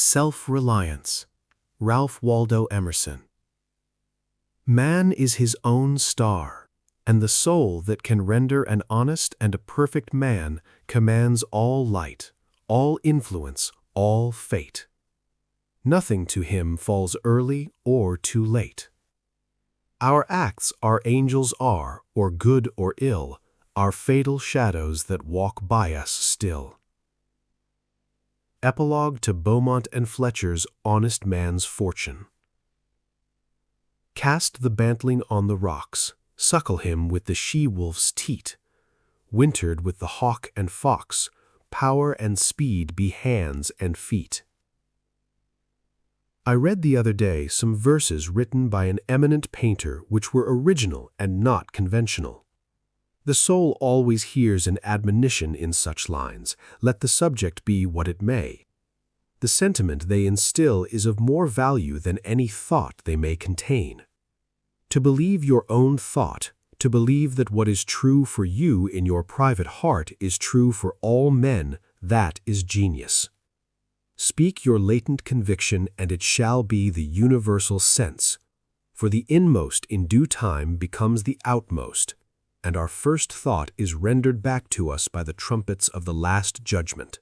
Self-Reliance, Ralph Waldo Emerson. Man is his own star, and the soul that can render an honest and a perfect man commands all light, all influence, all fate. Nothing to him falls early or too late. Our acts our angels are, or good or ill, our fatal shadows that walk by us still. Epilogue to Beaumont and Fletcher's Honest Man's Fortune. Cast the bantling on the rocks, suckle him with the she-wolf's teat. Wintered with the hawk and fox, power and speed be hands and feet. I read the other day some verses written by an eminent painter which were original and not conventional. The soul always hears an admonition in such lines, let the subject be what it may. The sentiment they instill is of more value than any thought they may contain. To believe your own thought, to believe that what is true for you in your private heart is true for all men, that is genius. Speak your latent conviction, and it shall be the universal sense. For the inmost in due time becomes the outmost, and our first thought is rendered back to us by the trumpets of the last judgment.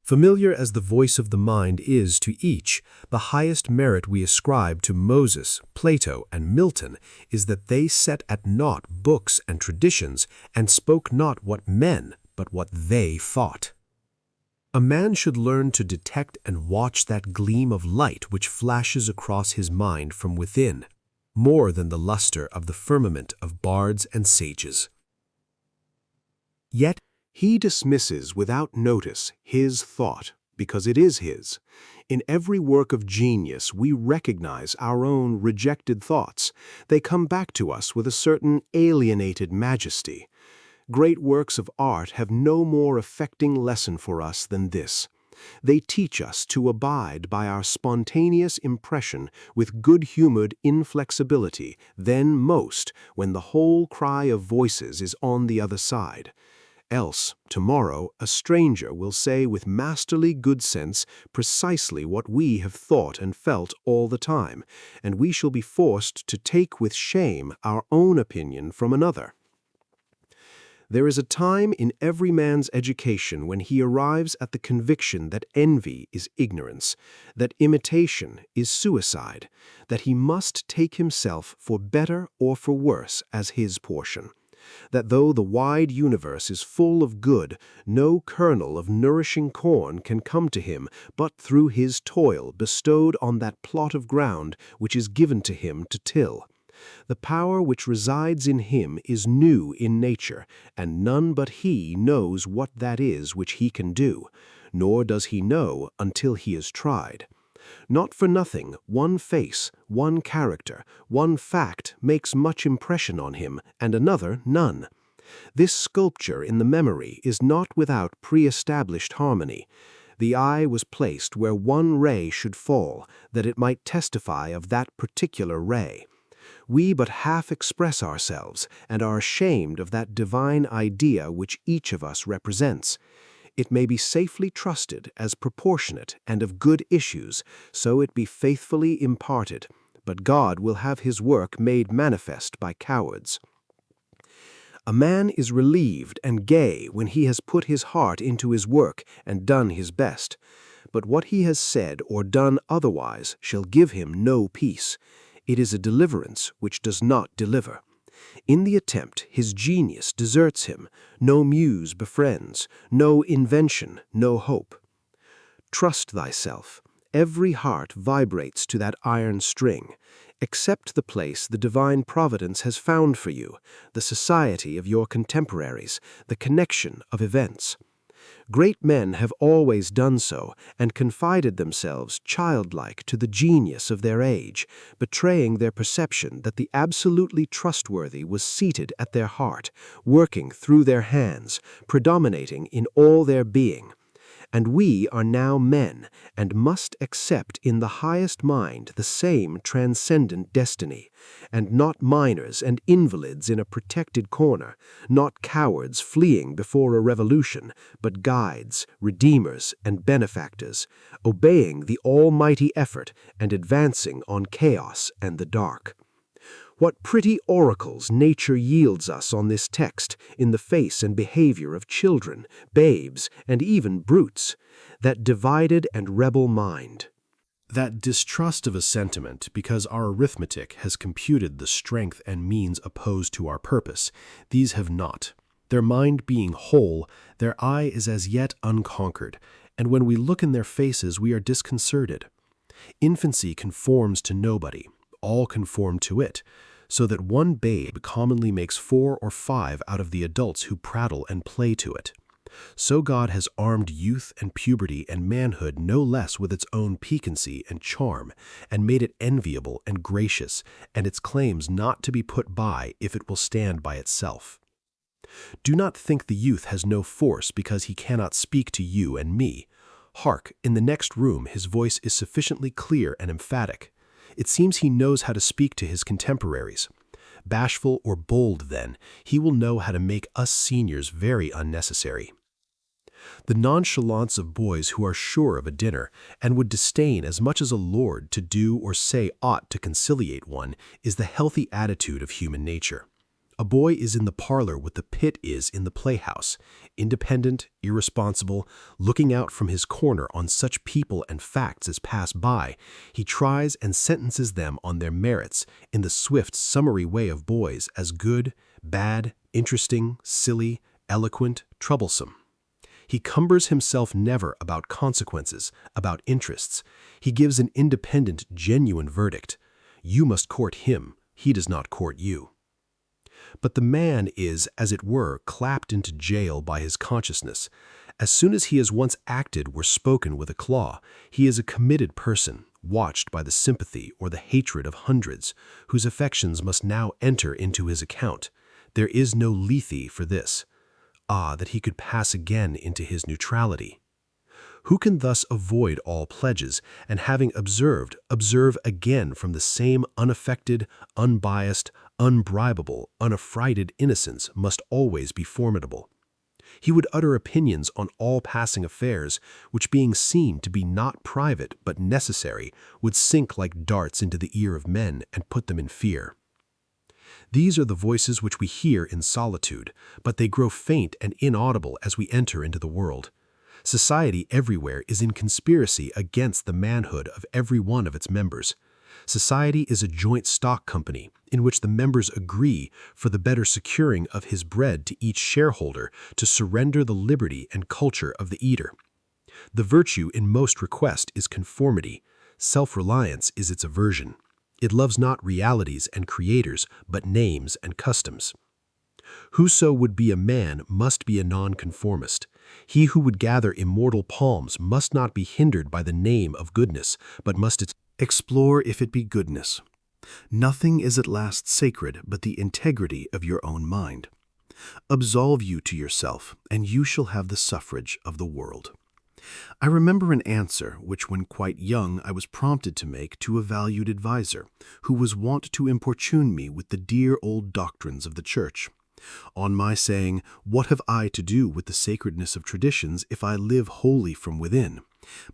Familiar as the voice of the mind is to each, the highest merit we ascribe to Moses, Plato, and Milton is that they set at naught books and traditions, and spoke not what men, but what they thought. A man should learn to detect and watch that gleam of light which flashes across his mind from within, more than the luster of the firmament of bards and sages. Yet he dismisses without notice his thought, because it is his. In every work of genius we recognize our own rejected thoughts. They come back to us with a certain alienated majesty. Great works of art have no more affecting lesson for us than this. They teach us to abide by our spontaneous impression with good-humored inflexibility, then most when the whole cry of voices is on the other side. Else, tomorrow, a stranger will say with masterly good sense precisely what we have thought and felt all the time, and we shall be forced to take with shame our own opinion from another. There is a time in every man's education when he arrives at the conviction that envy is ignorance, that imitation is suicide, that he must take himself for better or for worse as his portion, that though the wide universe is full of good, no kernel of nourishing corn can come to him but through his toil bestowed on that plot of ground which is given to him to till. The power which resides in him is new in nature, and none but he knows what that is which he can do, nor does he know until he is tried. Not for nothing, one face, one character, one fact makes much impression on him, and another none. This sculpture in the memory is not without pre-established harmony. The eye was placed where one ray should fall, that it might testify of that particular ray. We but half express ourselves, and are ashamed of that divine idea which each of us represents. It may be safely trusted as proportionate and of good issues, so it be faithfully imparted, but God will have his work made manifest by cowards. A man is relieved and gay when he has put his heart into his work and done his best, but what he has said or done otherwise shall give him no peace. It is a deliverance which does not deliver. In the attempt his genius deserts him, no muse befriends, no invention, no hope. Trust thyself. Every heart vibrates to that iron string. Accept the place the divine providence has found for you, the society of your contemporaries, the connection of events. Great men have always done so, and confided themselves childlike to the genius of their age, betraying their perception that the absolutely trustworthy was seated at their heart, working through their hands, predominating in all their being. And we are now men, and must accept in the highest mind the same transcendent destiny, and not minors and invalids in a protected corner, not cowards fleeing before a revolution, but guides, redeemers, and benefactors, obeying the almighty effort and advancing on chaos and the dark. What pretty oracles nature yields us on this text in the face and behavior of children, babes, and even brutes, that divided and rebel mind. That distrust of a sentiment because our arithmetic has computed the strength and means opposed to our purpose, these have not. Their mind being whole, their eye is as yet unconquered, and when we look in their faces we are disconcerted. Infancy conforms to nobody, all conform to it, so that one babe commonly makes 4 or 5 out of the adults who prattle and play to it. So God has armed youth and puberty and manhood no less with its own piquancy and charm, and made it enviable and gracious, and its claims not to be put by if it will stand by itself. Do not think the youth has no force because he cannot speak to you and me. Hark, in the next room his voice is sufficiently clear and emphatic. It seems he knows how to speak to his contemporaries. Bashful or bold, then, he will know how to make us seniors very unnecessary. The nonchalance of boys who are sure of a dinner, and would disdain as much as a lord to do or say aught to conciliate one, is the healthy attitude of human nature. A boy is in the parlor what the pit is in the playhouse, independent, irresponsible, looking out from his corner on such people and facts as pass by. He tries and sentences them on their merits in the swift, summary way of boys as good, bad, interesting, silly, eloquent, troublesome. He cumbers himself never about consequences, about interests. He gives an independent, genuine verdict. You must court him, he does not court you. But the man is, as it were, clapped into jail by his consciousness. As soon as he has once acted or spoken with a claw, he is a committed person, watched by the sympathy or the hatred of hundreds, whose affections must now enter into his account. There is no Lethe for this. Ah, that he could pass again into his neutrality! Who can thus avoid all pledges, and having observed, observe again from the same unaffected, unbiased, unbribable, unaffrighted innocence must always be formidable. He would utter opinions on all passing affairs, which being seen to be not private but necessary, would sink like darts into the ear of men and put them in fear. These are the voices which we hear in solitude, but they grow faint and inaudible as we enter into the world. Society everywhere is in conspiracy against the manhood of every one of its members. Society is a joint stock company in which the members agree, for the better securing of his bread to each shareholder, to surrender the liberty and culture of the eater. The virtue in most request is conformity. Self-reliance is its aversion. It loves not realities and creators, but names and customs. Whoso would be a man must be a nonconformist. He who would gather immortal palms must not be hindered by the name of goodness, but must explore if it be goodness. Nothing is at last sacred but the integrity of your own mind. Absolve you to yourself, and you shall have the suffrage of the world. I remember an answer which when quite young I was prompted to make to a valued adviser, who was wont to importune me with the dear old doctrines of the Church. On my saying, "What have I to do with the sacredness of traditions if I live wholly from within?"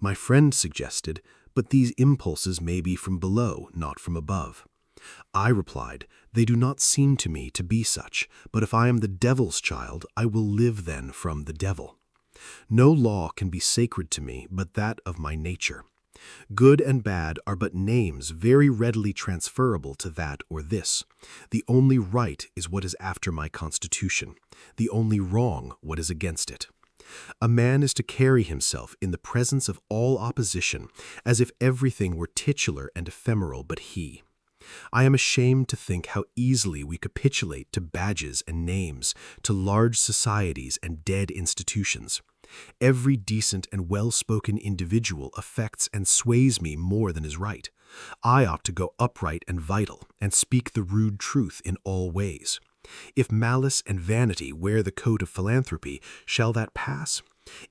my friend suggested, "But these impulses may be from below, not from above." I replied, "They do not seem to me to be such, but if I am the devil's child, I will live then from the devil. No law can be sacred to me but that of my nature. Good and bad are but names very readily transferable to that or this. The only right is what is after my constitution, the only wrong what is against it. A man is to carry himself in the presence of all opposition as if everything were titular and ephemeral but he. I am ashamed to think how easily we capitulate to badges and names, to large societies and dead institutions. Every decent and well-spoken individual affects and sways me more than is right. I ought to go upright and vital, and speak the rude truth in all ways. If malice and vanity wear the coat of philanthropy, shall that pass?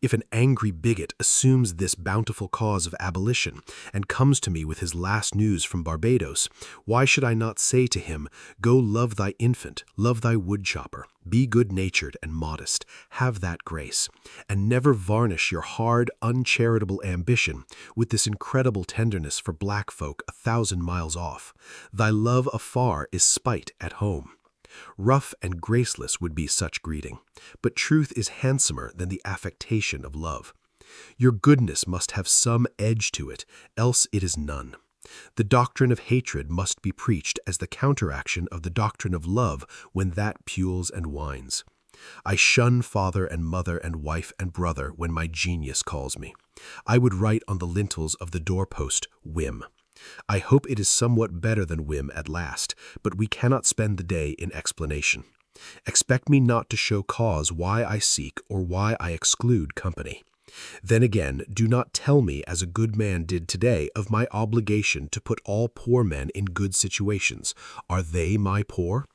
If an angry bigot assumes this bountiful cause of abolition and comes to me with his last news from Barbados, why should I not say to him, "Go love thy infant, love thy woodchopper, be good-natured and modest, have that grace, and never varnish your hard, uncharitable ambition with this incredible tenderness for black folk 1,000 miles off. Thy love afar is spite at home." Rough and graceless would be such greeting, but truth is handsomer than the affectation of love. Your goodness must have some edge to it, else it is none. The doctrine of hatred must be preached as the counteraction of the doctrine of love when that pules and whines. I shun father and mother and wife and brother when my genius calls me. I would write on the lintels of the doorpost, whim. I hope it is somewhat better than whim at last, but we cannot spend the day in explanation. Expect me not to show cause why I seek or why I exclude company. Then again, do not tell me, as a good man did today, of my obligation to put all poor men in good situations. Are they my poor?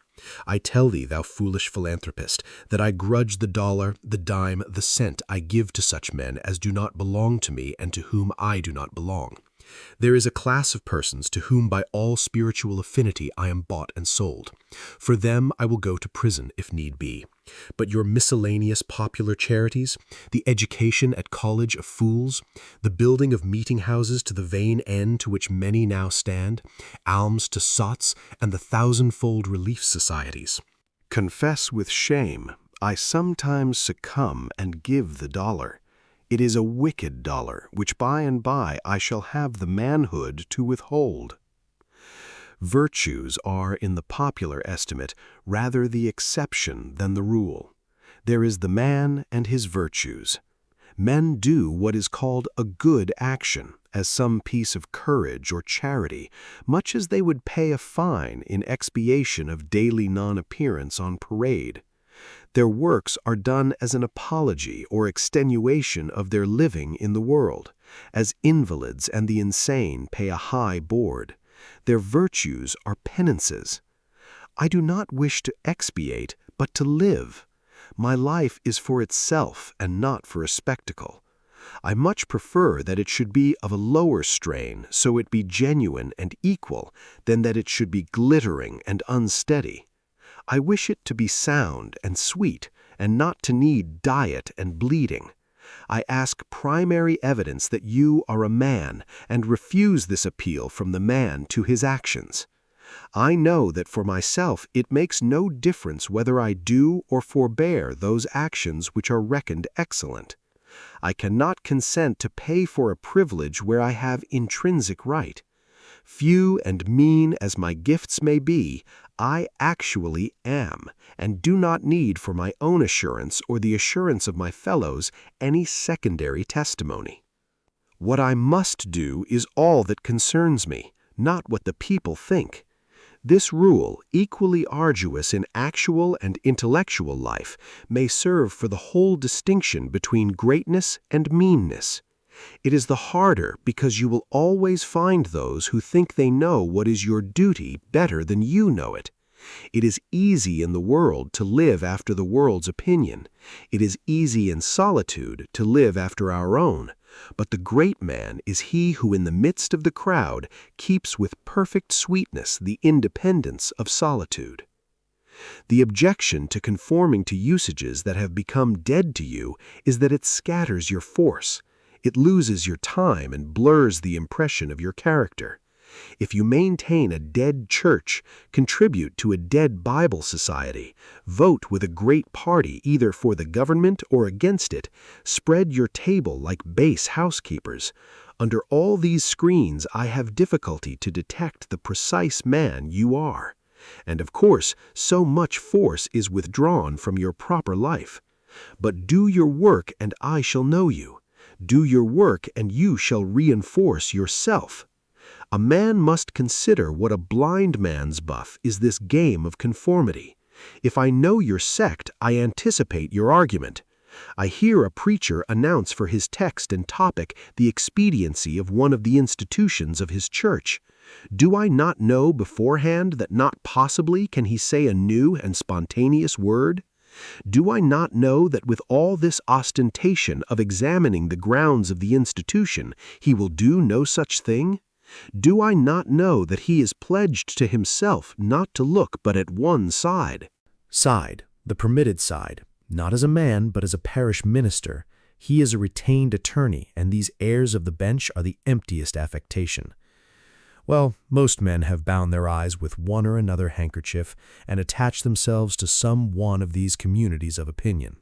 I tell thee, thou foolish philanthropist, that I grudge the dollar, the dime, the cent I give to such men as do not belong to me and to whom I do not belong. There is a class of persons to whom by all spiritual affinity I am bought and sold. For them I will go to prison if need be. But your miscellaneous popular charities, the education at college of fools, the building of meeting houses to the vain end to which many now stand, alms to sots, and the thousandfold relief societies. Confess with shame, I sometimes succumb and give the dollar. It is a wicked dollar, which by and by I shall have the manhood to withhold. Virtues are, in the popular estimate, rather the exception than the rule. There is the man and his virtues. Men do what is called a good action, as some piece of courage or charity, much as they would pay a fine in expiation of daily non-appearance on parade. Their works are done as an apology or extenuation of their living in the world, as invalids and the insane pay a high board. Their virtues are penances. I do not wish to expiate, but to live. My life is for itself and not for a spectacle. I much prefer that it should be of a lower strain, so it be genuine and equal, than that it should be glittering and unsteady. I wish it to be sound and sweet, and not to need diet and bleeding. I ask primary evidence that you are a man, and refuse this appeal from the man to his actions. I know that for myself it makes no difference whether I do or forbear those actions which are reckoned excellent. I cannot consent to pay for a privilege where I have intrinsic right. Few and mean as my gifts may be, I actually am, and do not need for my own assurance or the assurance of my fellows any secondary testimony. What I must do is all that concerns me, not what the people think. This rule, equally arduous in actual and intellectual life, may serve for the whole distinction between greatness and meanness. It is the harder because you will always find those who think they know what is your duty better than you know it. It is easy in the world to live after the world's opinion. It is easy in solitude to live after our own. But the great man is he who in the midst of the crowd keeps with perfect sweetness the independence of solitude. The objection to conforming to usages that have become dead to you is that it scatters your force. It loses your time and blurs the impression of your character. If you maintain a dead church, contribute to a dead Bible society, vote with a great party either for the government or against it, spread your table like base housekeepers, under all these screens I have difficulty to detect the precise man you are. And of course, so much force is withdrawn from your proper life. But do your work and I shall know you. Do your work and you shall reinforce yourself. A man must consider what a blind man's buff is this game of conformity. If I know your sect, I anticipate your argument. I hear a preacher announce for his text and topic the expediency of one of the institutions of his church. Do I not know beforehand that not possibly can he say a new and spontaneous word? Do I not know that with all this ostentation of examining the grounds of the institution, he will do no such thing? Do I not know that he is pledged to himself not to look but at one side? Side, the permitted side, not as a man, but as a parish minister. He is a retained attorney, and these heirs of the bench are the emptiest affectation. Well, most men have bound their eyes with one or another handkerchief and attached themselves to some one of these communities of opinion.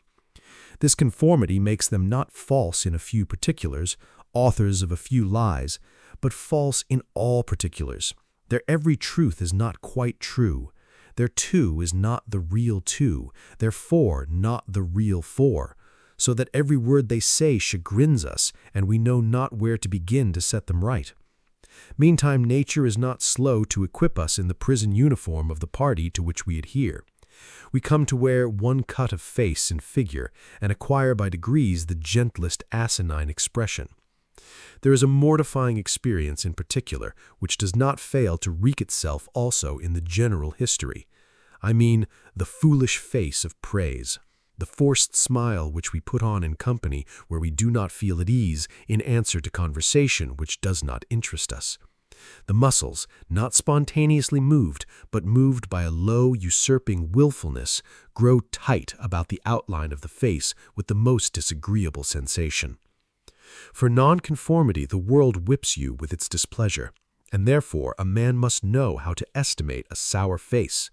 This conformity makes them not false in a few particulars, authors of a few lies, but false in all particulars. Their every truth is not quite true. Their two is not the real two, their four not the real four, so that every word they say chagrins us, and we know not where to begin to set them right. Meantime, nature is not slow to equip us in the prison uniform of the party to which we adhere. We come to wear one cut of face and figure, and acquire by degrees the gentlest asinine expression. There is a mortifying experience in particular, which does not fail to wreak itself also in the general history. I mean the foolish face of praise, the forced smile which we put on in company where we do not feel at ease in answer to conversation which does not interest us. The muscles, not spontaneously moved, but moved by a low, usurping willfulness, grow tight about the outline of the face with the most disagreeable sensation. For nonconformity the world whips you with its displeasure, and therefore a man must know how to estimate a sour face.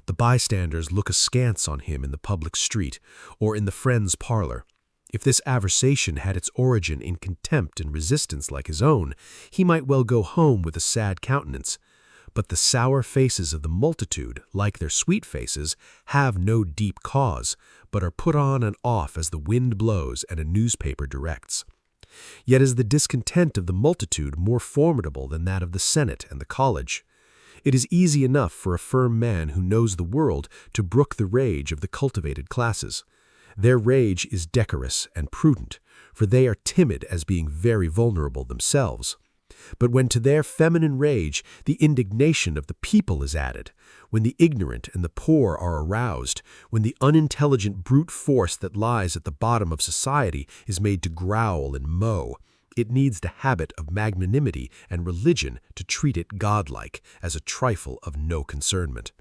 The bystanders look askance on him in the public street, or in the friend's parlor. If this aversation had its origin in contempt and resistance like his own, he might well go home with a sad countenance. But the sour faces of the multitude, like their sweet faces, have no deep cause, but are put on and off as the wind blows and a newspaper directs. Yet is the discontent of the multitude more formidable than that of the Senate and the college. It is easy enough for a firm man who knows the world to brook the rage of the cultivated classes. Their rage is decorous and prudent, for they are timid as being very vulnerable themselves. But when to their feminine rage the indignation of the people is added, when the ignorant and the poor are aroused, when the unintelligent brute force that lies at the bottom of society is made to growl and mow, it needs the habit of magnanimity and religion to treat it godlike, as a trifle of no concernment.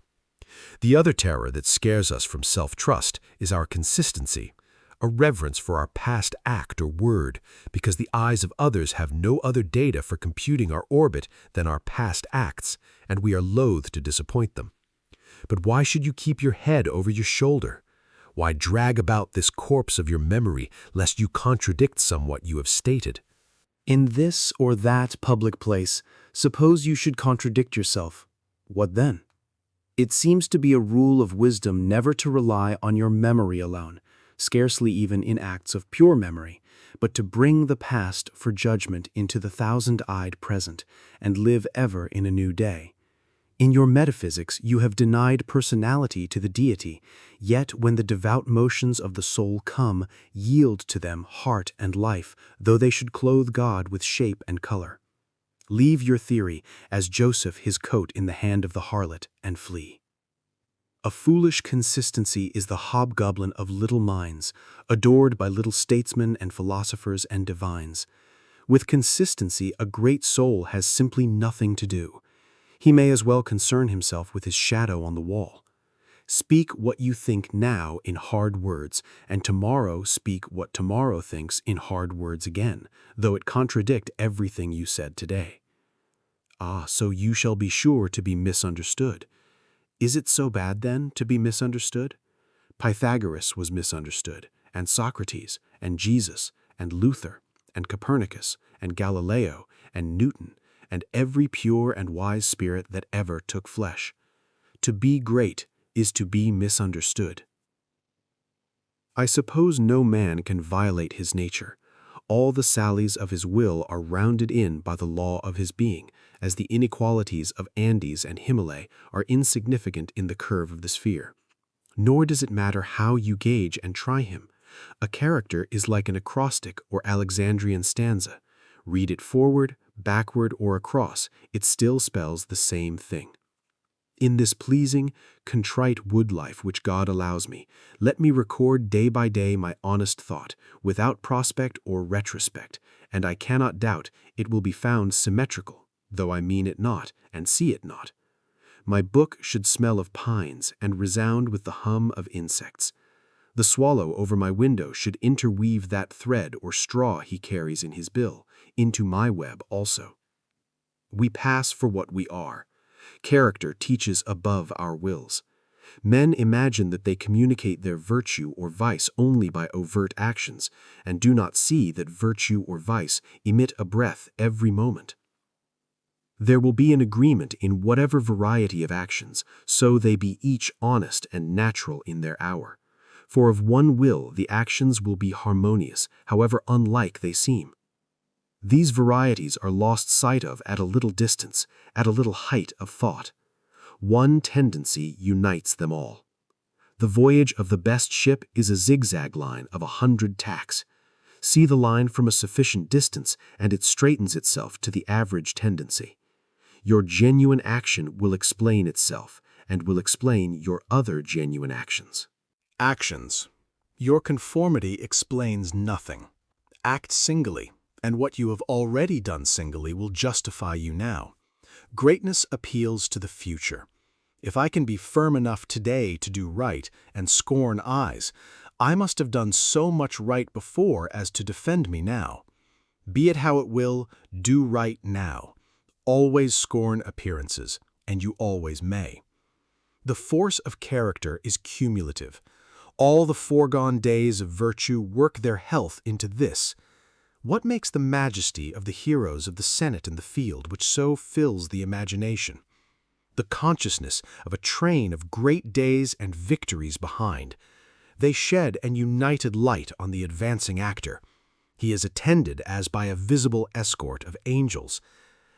The other terror that scares us from self-trust is our consistency, a reverence for our past act or word, because the eyes of others have no other data for computing our orbit than our past acts, and we are loath to disappoint them. But why should you keep your head over your shoulder? Why drag about this corpse of your memory, lest you contradict somewhat you have stated? In this or that public place, suppose you should contradict yourself. What then? It seems to be a rule of wisdom never to rely on your memory alone, scarcely even in acts of pure memory, but to bring the past for judgment into the thousand-eyed present, and live ever in a new day. In your metaphysics you have denied personality to the deity, yet when the devout motions of the soul come, yield to them heart and life, though they should clothe God with shape and color. Leave your theory, as Joseph his coat in the hand of the harlot, and flee. A foolish consistency is the hobgoblin of little minds, adored by little statesmen and philosophers and divines. With consistency a great soul has simply nothing to do. He may as well concern himself with his shadow on the wall. Speak what you think now in hard words, and tomorrow speak what tomorrow thinks in hard words again, though it contradict everything you said today. Ah, so you shall be sure to be misunderstood. Is it so bad, then, to be misunderstood? Pythagoras was misunderstood, and Socrates, and Jesus, and Luther, and Copernicus, and Galileo, and Newton, and every pure and wise spirit that ever took flesh. To be great is to be misunderstood. I suppose no man can violate his nature. All the sallies of his will are rounded in by the law of his being, as the inequalities of Andes and Himalaya are insignificant in the curve of the sphere. Nor does it matter how you gauge and try him. A character is like an acrostic or Alexandrian stanza. Read it forward, backward, or across, it still spells the same thing. In this pleasing, contrite wood life which God allows me, let me record day by day my honest thought, without prospect or retrospect, and I cannot doubt it will be found symmetrical, though I mean it not, and see it not. My book should smell of pines and resound with the hum of insects. The swallow over my window should interweave that thread or straw he carries in his bill into my web also. We pass for what we are. Character teaches above our wills. Men imagine that they communicate their virtue or vice only by overt actions, and do not see that virtue or vice emit a breath every moment. There will be an agreement in whatever variety of actions, so they be each honest and natural in their hour. For of one will the actions will be harmonious, however unlike they seem. These varieties are lost sight of at a little distance, at a little height of thought. One tendency unites them all. The voyage of the best ship is a zigzag line of 100 tacks. See the line from a sufficient distance, and it straightens itself to the average tendency. Your genuine action will explain itself, and will explain your other genuine actions. Actions. Your conformity explains nothing. Act singly, and what you have already done singly will justify you now. Greatness appeals to the future. If I can be firm enough today to do right and scorn eyes, I must have done so much right before as to defend me now. Be it how it will, do right now. Always scorn appearances, and you always may. The force of character is cumulative. All the foregone days of virtue work their health into this. What makes the majesty of the heroes of the Senate and the field which so fills the imagination? The consciousness of a train of great days and victories behind. They shed an united light on the advancing actor. He is attended as by a visible escort of angels.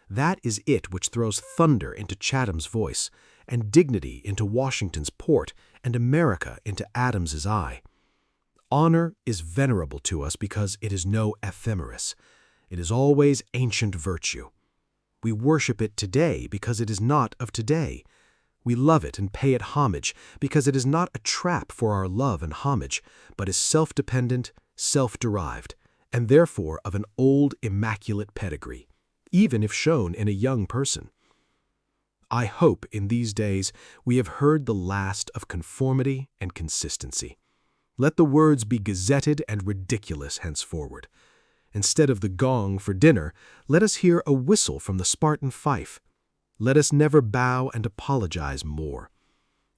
That is it which throws thunder into Chatham's voice, and dignity into Washington's port, and America into Adams's eye. Honor is venerable to us because it is no ephemeris. It is always ancient virtue. We worship it today because it is not of today. We love it and pay it homage because it is not a trap for our love and homage, but is self-dependent, self-derived, and therefore of an old immaculate pedigree, even if shown in a young person. I hope in these days we have heard the last of conformity and consistency. Let the words be gazetted and ridiculous henceforward. Instead of the gong for dinner, let us hear a whistle from the Spartan fife. Let us never bow and apologize more.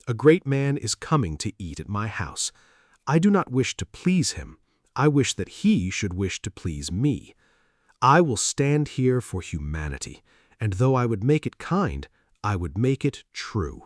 A great man is coming to eat at my house. I do not wish to please him. I wish that he should wish to please me. I will stand here for humanity, and though I would make it kind, I would make it true.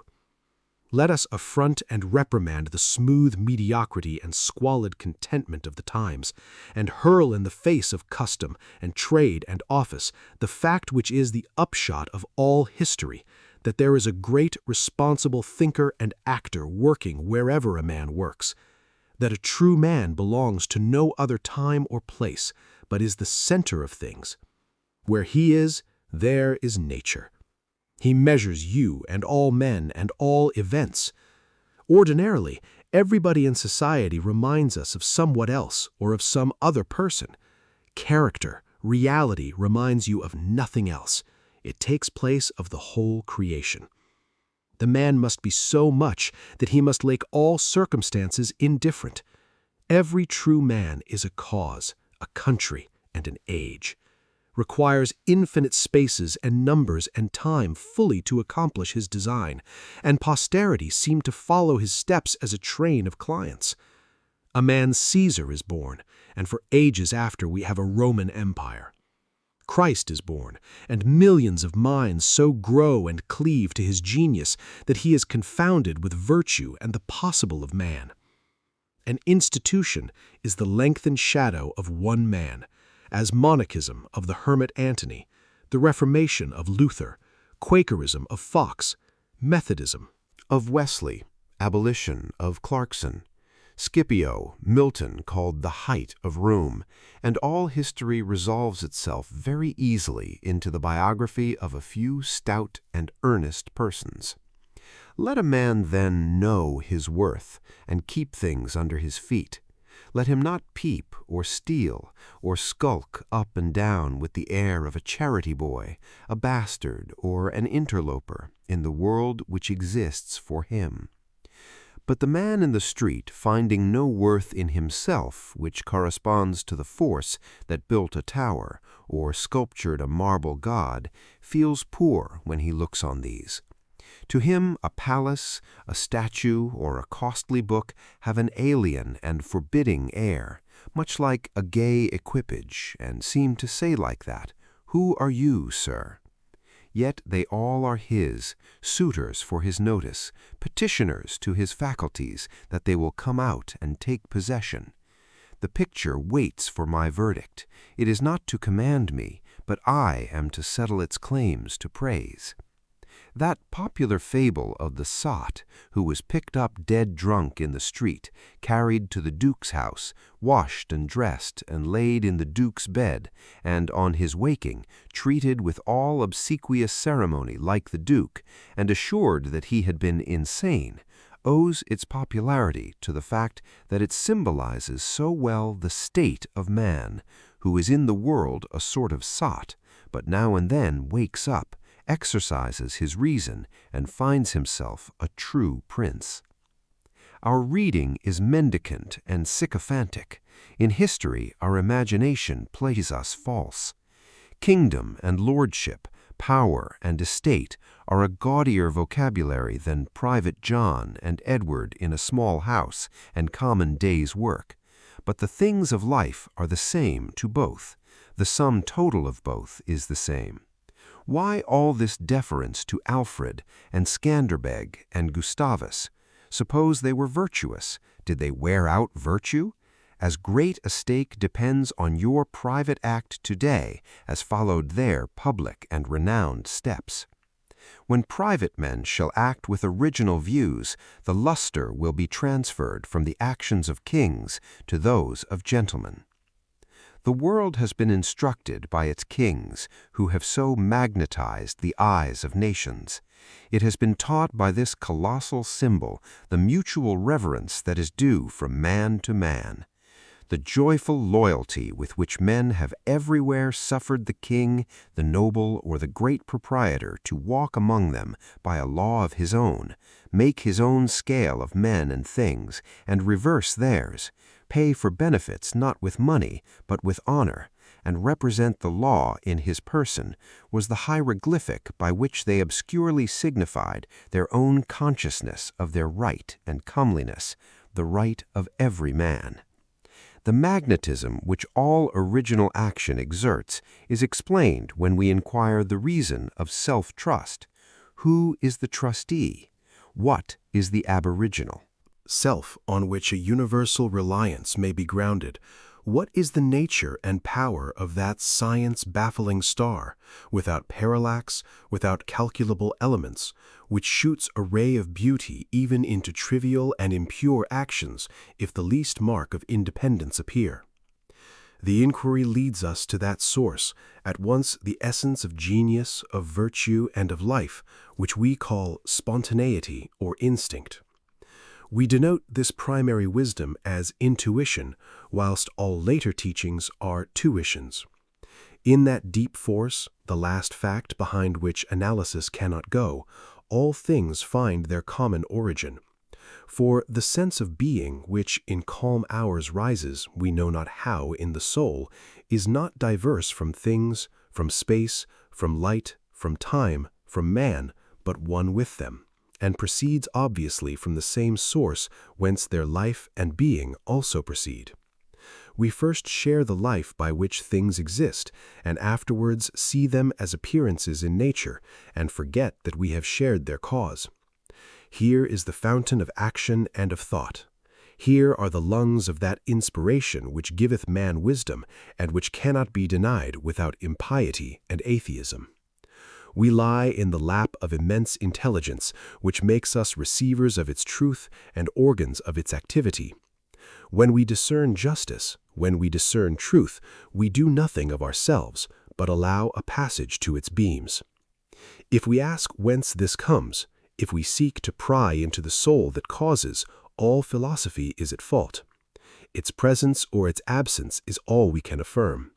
Let us affront and reprimand the smooth mediocrity and squalid contentment of the times, and hurl in the face of custom and trade and office the fact which is the upshot of all history, that there is a great responsible thinker and actor working wherever a man works, that a true man belongs to no other time or place, but is the center of things. Where he is, there is nature. He measures you and all men and all events. Ordinarily, everybody in society reminds us of somewhat else or of some other person. Character, reality reminds you of nothing else. It takes place of the whole creation. The man must be so much that he must make all circumstances indifferent. Every true man is a cause, a country, and an age. Requires infinite spaces and numbers and time fully to accomplish his design, and posterity seem to follow his steps as a train of clients. A man Caesar is born, and for ages after we have a Roman Empire. Christ is born, and millions of minds so grow and cleave to his genius that he is confounded with virtue and the possible of man. An institution is the lengthened shadow of one man, as monachism of the hermit Antony, the Reformation of Luther, Quakerism of Fox, Methodism of Wesley, abolition of Clarkson, Scipio, Milton called the height of Rome, and all history resolves itself very easily into the biography of a few stout and earnest persons. Let a man then know his worth, and keep things under his feet. Let him not peep or steal, or skulk up and down with the air of a charity boy, a bastard, or an interloper, in the world which exists for him. But the man in the street, finding no worth in himself which corresponds to the force that built a tower, or sculptured a marble god, feels poor when he looks on these. To him a palace, a statue, or a costly book have an alien and forbidding air, much like a gay equipage, and seem to say like that, "Who are you, sir?" Yet they all are his, suitors for his notice, petitioners to his faculties that they will come out and take possession. The picture waits for my verdict. It is not to command me, but I am to settle its claims to praise. That popular fable of the sot who was picked up dead drunk in the street, carried to the Duke's house, washed and dressed and laid in the Duke's bed, and on his waking treated with all obsequious ceremony like the Duke, and assured that he had been insane, owes its popularity to the fact that it symbolizes so well the state of man, who is in the world a sort of sot, but now and then wakes up, exercises his reason, and finds himself a true prince. Our reading is mendicant and sycophantic. In history, our imagination plays us false. Kingdom and lordship, power and estate are a gaudier vocabulary than Private John and Edward in a small house and common day's work. But the things of life are the same to both. The sum total of both is the same. Why all this deference to Alfred and Skanderbeg and Gustavus? Suppose they were virtuous. Did they wear out virtue? As great a stake depends on your private act today as followed their public and renowned steps. When private men shall act with original views, the luster will be transferred from the actions of kings to those of gentlemen. The world has been instructed by its kings, who have so magnetized the eyes of nations. It has been taught by this colossal symbol the mutual reverence that is due from man to man. The joyful loyalty with which men have everywhere suffered the king, the noble, or the great proprietor to walk among them by a law of his own, make his own scale of men and things, and reverse theirs, pay for benefits not with money, but with honor, and represent the law in his person, was the hieroglyphic by which they obscurely signified their own consciousness of their right and comeliness, the right of every man. The magnetism which all original action exerts is explained when we inquire the reason of self-trust. Who is the trustee? What is the aboriginal? Self on which a universal reliance may be grounded. What is the nature and power of that science-baffling star, without parallax, without calculable elements, which shoots a ray of beauty even into trivial and impure actions if the least mark of independence appear? The inquiry leads us to that source, at once the essence of genius, of virtue, and of life, which we call spontaneity or instinct. We denote this primary wisdom as intuition, whilst all later teachings are tuitions. In that deep force, the last fact behind which analysis cannot go, all things find their common origin. For the sense of being which in calm hours rises, we know not how, in the soul, is not diverse from things, from space, from light, from time, from man, but one with them, and proceeds obviously from the same source whence their life and being also proceed. We first share the life by which things exist, and afterwards see them as appearances in nature, and forget that we have shared their cause. Here is the fountain of action and of thought. Here are the lungs of that inspiration which giveth man wisdom, and which cannot be denied without impiety and atheism. We lie in the lap of immense intelligence, which makes us receivers of its truth and organs of its activity. When we discern justice, when we discern truth, we do nothing of ourselves, but allow a passage to its beams. If we ask whence this comes, If we seek to pry into the soul that causes, all philosophy is at fault. Its presence or its absence is all we can affirm.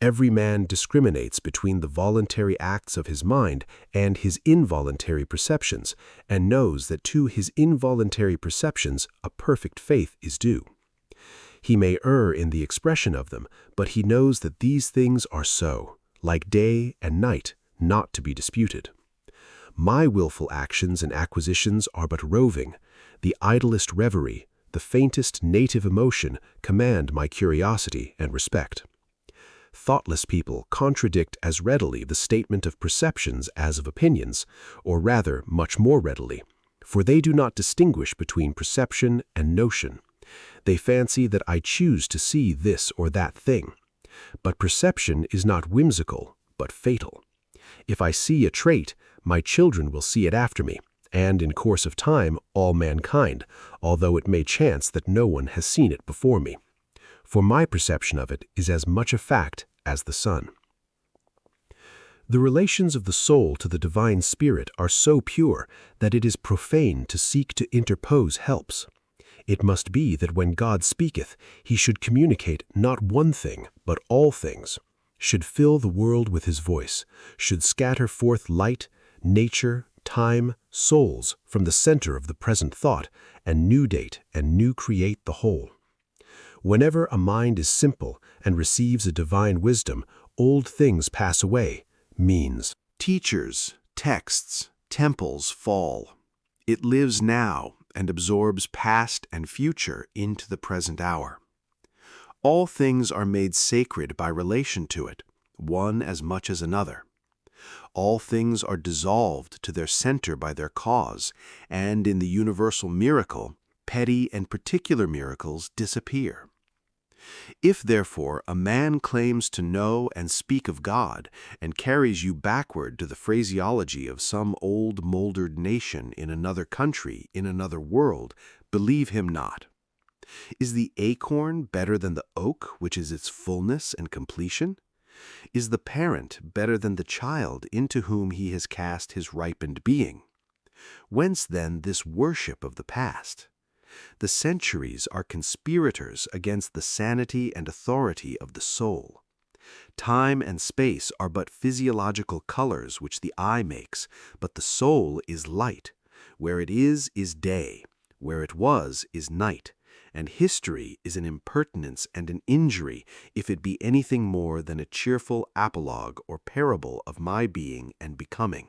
Every man discriminates between the voluntary acts of his mind and his involuntary perceptions, and knows that to his involuntary perceptions a perfect faith is due. He may err in the expression of them, but he knows that these things are so, like day and night, not to be disputed. My willful actions and acquisitions are but roving. The idlest reverie, the faintest native emotion command my curiosity and respect. Thoughtless people contradict as readily the statement of perceptions as of opinions, or rather much more readily, for they do not distinguish between perception and notion. They fancy that I choose to see this or that thing. But perception is not whimsical, but fatal. If I see a trait, my children will see it after me, and in course of time all mankind, although it may chance that no one has seen it before me. For my perception of it is as much a fact as the sun. The relations of the soul to the divine spirit are so pure that it is profane to seek to interpose helps. It must be that when God speaketh, he should communicate not one thing, but all things, should fill the world with his voice, should scatter forth light, nature, time, souls from the center of the present thought, and new date and new create the whole. Whenever a mind is simple and receives a divine wisdom, old things pass away, means Teachers, texts, temples fall. It lives now and absorbs past and future into the present hour. All things are made sacred by relation to it, one as much as another. All things are dissolved to their center by their cause, and in the universal miracle, petty and particular miracles disappear. If, therefore, a man claims to know and speak of God, and carries you backward to the phraseology of some old mouldered nation in another country, in another world, believe him not. Is the acorn better than the oak, which is its fullness and completion? Is the parent better than the child into whom he has cast his ripened being? Whence then this worship of the past? The centuries are conspirators against the sanity and authority of the soul. Time and space are but physiological colors which the eye makes, but the soul is light. Where it is day. Where it was is night. And history is an impertinence and an injury if it be anything more than a cheerful apologue or parable of my being and becoming.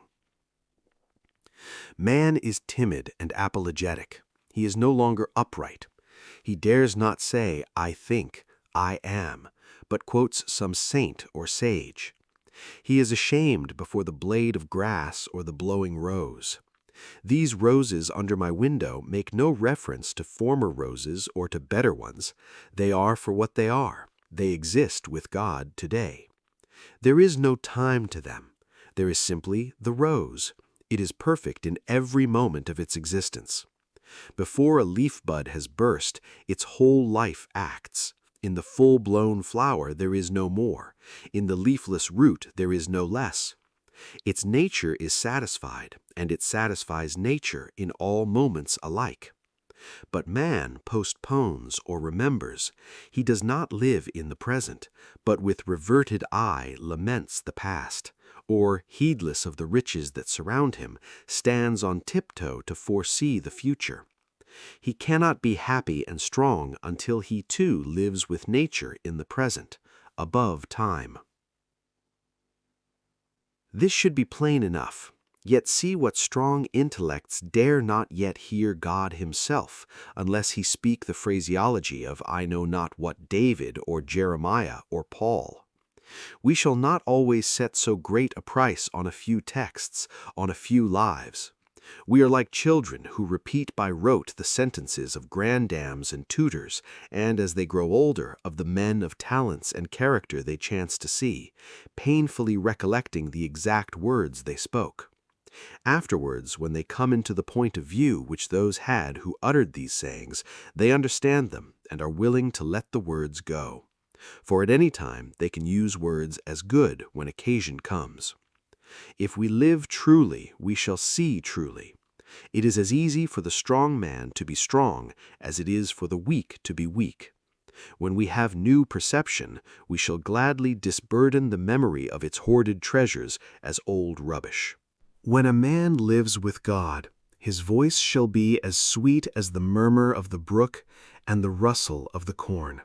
Man is timid and apologetic. He is no longer upright. He dares not say, I think, I am, but quotes some saint or sage. He is ashamed before the blade of grass or the blowing rose. These roses under my window make no reference to former roses or to better ones. They are for what they are. They exist with God today. There is no time to them. There is simply the rose. It is perfect in every moment of its existence. Before a leaf bud has burst, its whole life acts. In the full-blown flower there is no more. In the leafless root there is no less. Its nature is satisfied, and it satisfies nature in all moments alike. But man postpones or remembers. He does not live in the present, but with reverted eye laments the past, or, heedless of the riches that surround him, stands on tiptoe to foresee the future. He cannot be happy and strong until he too lives with nature in the present, above time. This should be plain enough. Yet see what strong intellects dare not yet hear God himself, unless he speak the phraseology of I know not what David or Jeremiah or Paul. We shall not always set so great a price on a few texts, on a few lives. We are like children who repeat by rote the sentences of grandams and tutors, and as they grow older, of the men of talents and character they chance to see, painfully recollecting the exact words they spoke. Afterwards, when they come into the point of view which those had who uttered these sayings, they understand them and are willing to let the words go. For at any time they can use words as good when occasion comes. If we live truly, we shall see truly. It is as easy for the strong man to be strong as it is for the weak to be weak. When we have new perception, we shall gladly disburden the memory of its hoarded treasures as old rubbish. When a man lives with God, his voice shall be as sweet as the murmur of the brook and the rustle of the corn.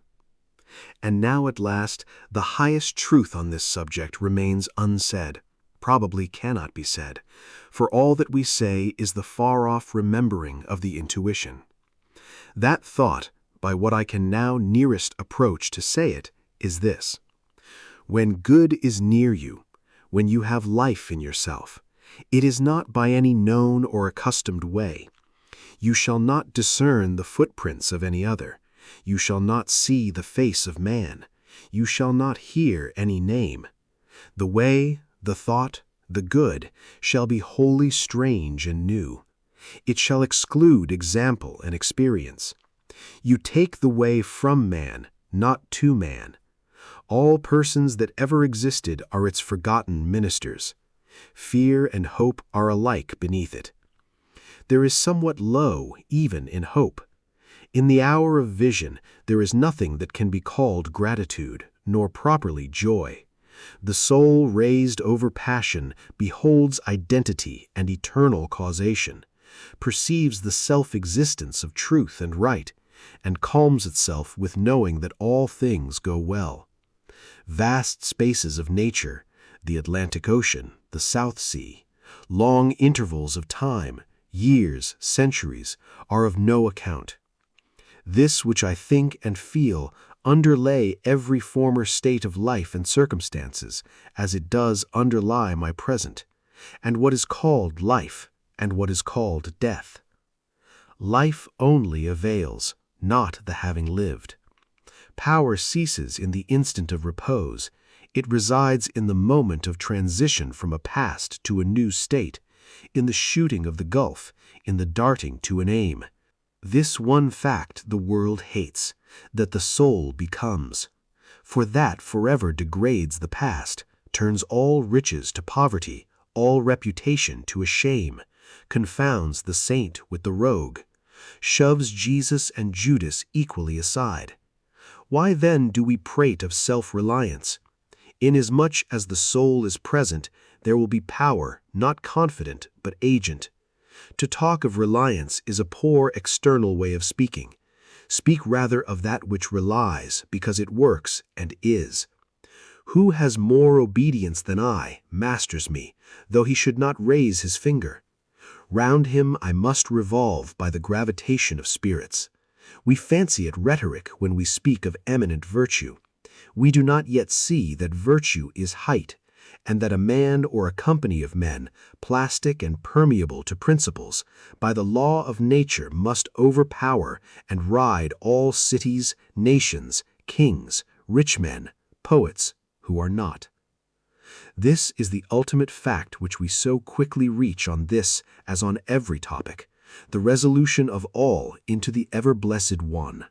And now at last, the highest truth on this subject remains unsaid, probably cannot be said, for all that we say is the far-off remembering of the intuition. That thought, by what I can now nearest approach to say it, is this: when good is near you, when you have life in yourself, it is not by any known or accustomed way. You shall not discern the footprints of any other. You shall not see the face of man. You shall not hear any name. The way, the thought, the good, shall be wholly strange and new. It shall exclude example and experience. You take the way from man, not to man. All persons that ever existed are its forgotten ministers. Fear and hope are alike beneath it. There is somewhat low even in hope. In the hour of vision, there is nothing that can be called gratitude, nor properly joy. The soul raised over passion beholds identity and eternal causation, perceives the self-existence of truth and right, and calms itself with knowing that all things go well. Vast spaces of nature, the Atlantic Ocean, the South Sea, long intervals of time, years, centuries, are of no account. This which I think and feel underlay every former state of life and circumstances, as it does underlie my present, and what is called life, and what is called death. Life only avails, not the having lived. Power ceases in the instant of repose. It resides in the moment of transition from a past to a new state, in the shooting of the gulf, in the darting to an aim. This one fact the world hates, that the soul becomes. For that forever degrades the past, turns all riches to poverty, all reputation to a shame, confounds the saint with the rogue, shoves Jesus and Judas equally aside. Why then do we prate of self-reliance? Inasmuch as the soul is present, there will be power, not confident, but agent. To talk of reliance is a poor external way of speaking. Speak rather of that which relies, because it works and is. Who has more obedience than I, masters me, though he should not raise his finger. Round him I must revolve by the gravitation of spirits. We fancy it rhetoric when we speak of eminent virtue. We do not yet see that virtue is height, and that a man or a company of men, plastic and permeable to principles, by the law of nature must overpower and ride all cities, nations, kings, rich men, poets, who are not. This is the ultimate fact which we so quickly reach on this as on every topic, the resolution of all into the ever-blessed one.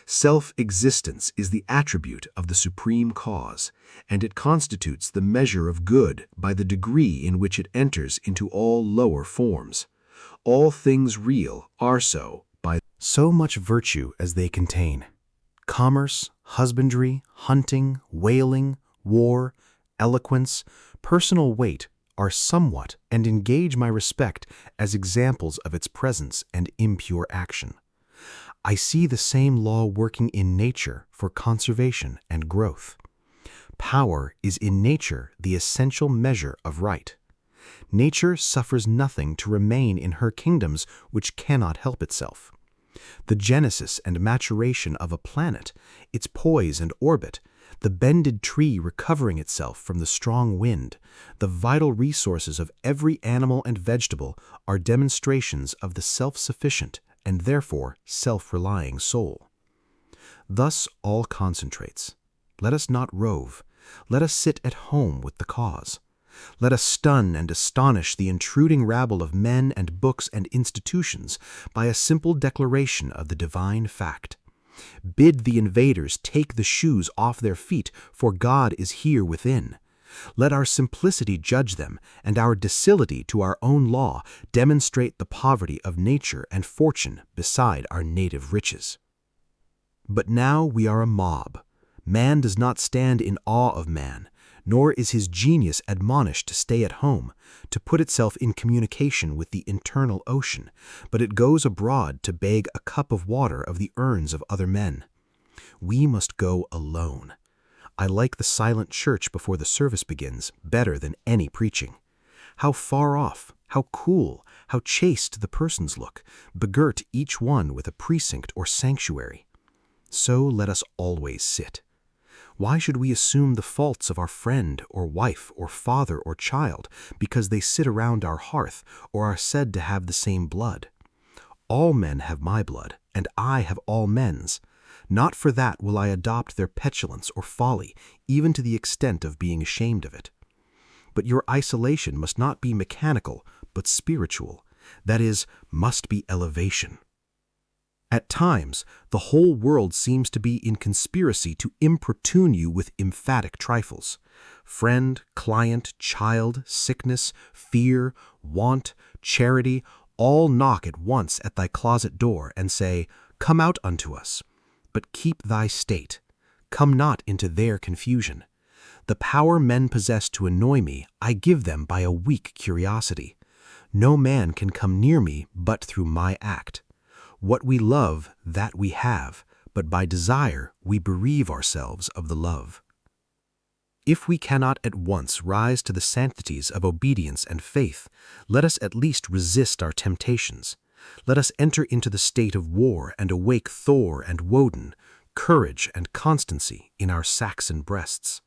Self-existence is the attribute of the supreme cause, and it constitutes the measure of good by the degree in which it enters into all lower forms. All things real are so by so much virtue as they contain. Commerce, husbandry, hunting, whaling, war, eloquence, personal weight are somewhat and engage my respect as examples of its presence and impure action. I see the same law working in nature for conservation and growth. Power is in nature the essential measure of right. Nature suffers nothing to remain in her kingdoms which cannot help itself. The genesis and maturation of a planet, its poise and orbit, the bended tree recovering itself from the strong wind, the vital resources of every animal and vegetable are demonstrations of the self-sufficient and therefore self-relying soul. Thus all concentrates. Let us not rove. Let us sit at home with the cause. Let us stun and astonish the intruding rabble of men and books and institutions by a simple declaration of the divine fact. Bid the invaders take the shoes off their feet, for God is here within. Let our simplicity judge them, and our docility to our own law demonstrate the poverty of nature and fortune beside our native riches. But now we are a mob. Man does not stand in awe of man, nor is his genius admonished to stay at home, to put itself in communication with the internal ocean, but it goes abroad to beg a cup of water of the urns of other men. We must go alone. I like the silent church before the service begins better than any preaching. How far off, how cool, how chaste the persons look, begirt each one with a precinct or sanctuary. So let us always sit. Why should we assume the faults of our friend or wife or father or child because they sit around our hearth or are said to have the same blood? All men have my blood, and I have all men's. Not for that will I adopt their petulance or folly, even to the extent of being ashamed of it. But your isolation must not be mechanical, but spiritual. That is, must be elevation. At times, the whole world seems to be in conspiracy to importune you with emphatic trifles. Friend, client, child, sickness, fear, want, charity, all knock at once at thy closet door and say, "Come out unto us." But keep thy state. Come not into their confusion. The power men possess to annoy me, I give them by a weak curiosity. No man can come near me but through my act. What we love, that we have, but by desire we bereave ourselves of the love. If we cannot at once rise to the sanctities of obedience and faith, let us at least resist our temptations. Let us enter into the state of war and awake Thor and Woden, courage and constancy in our Saxon breasts.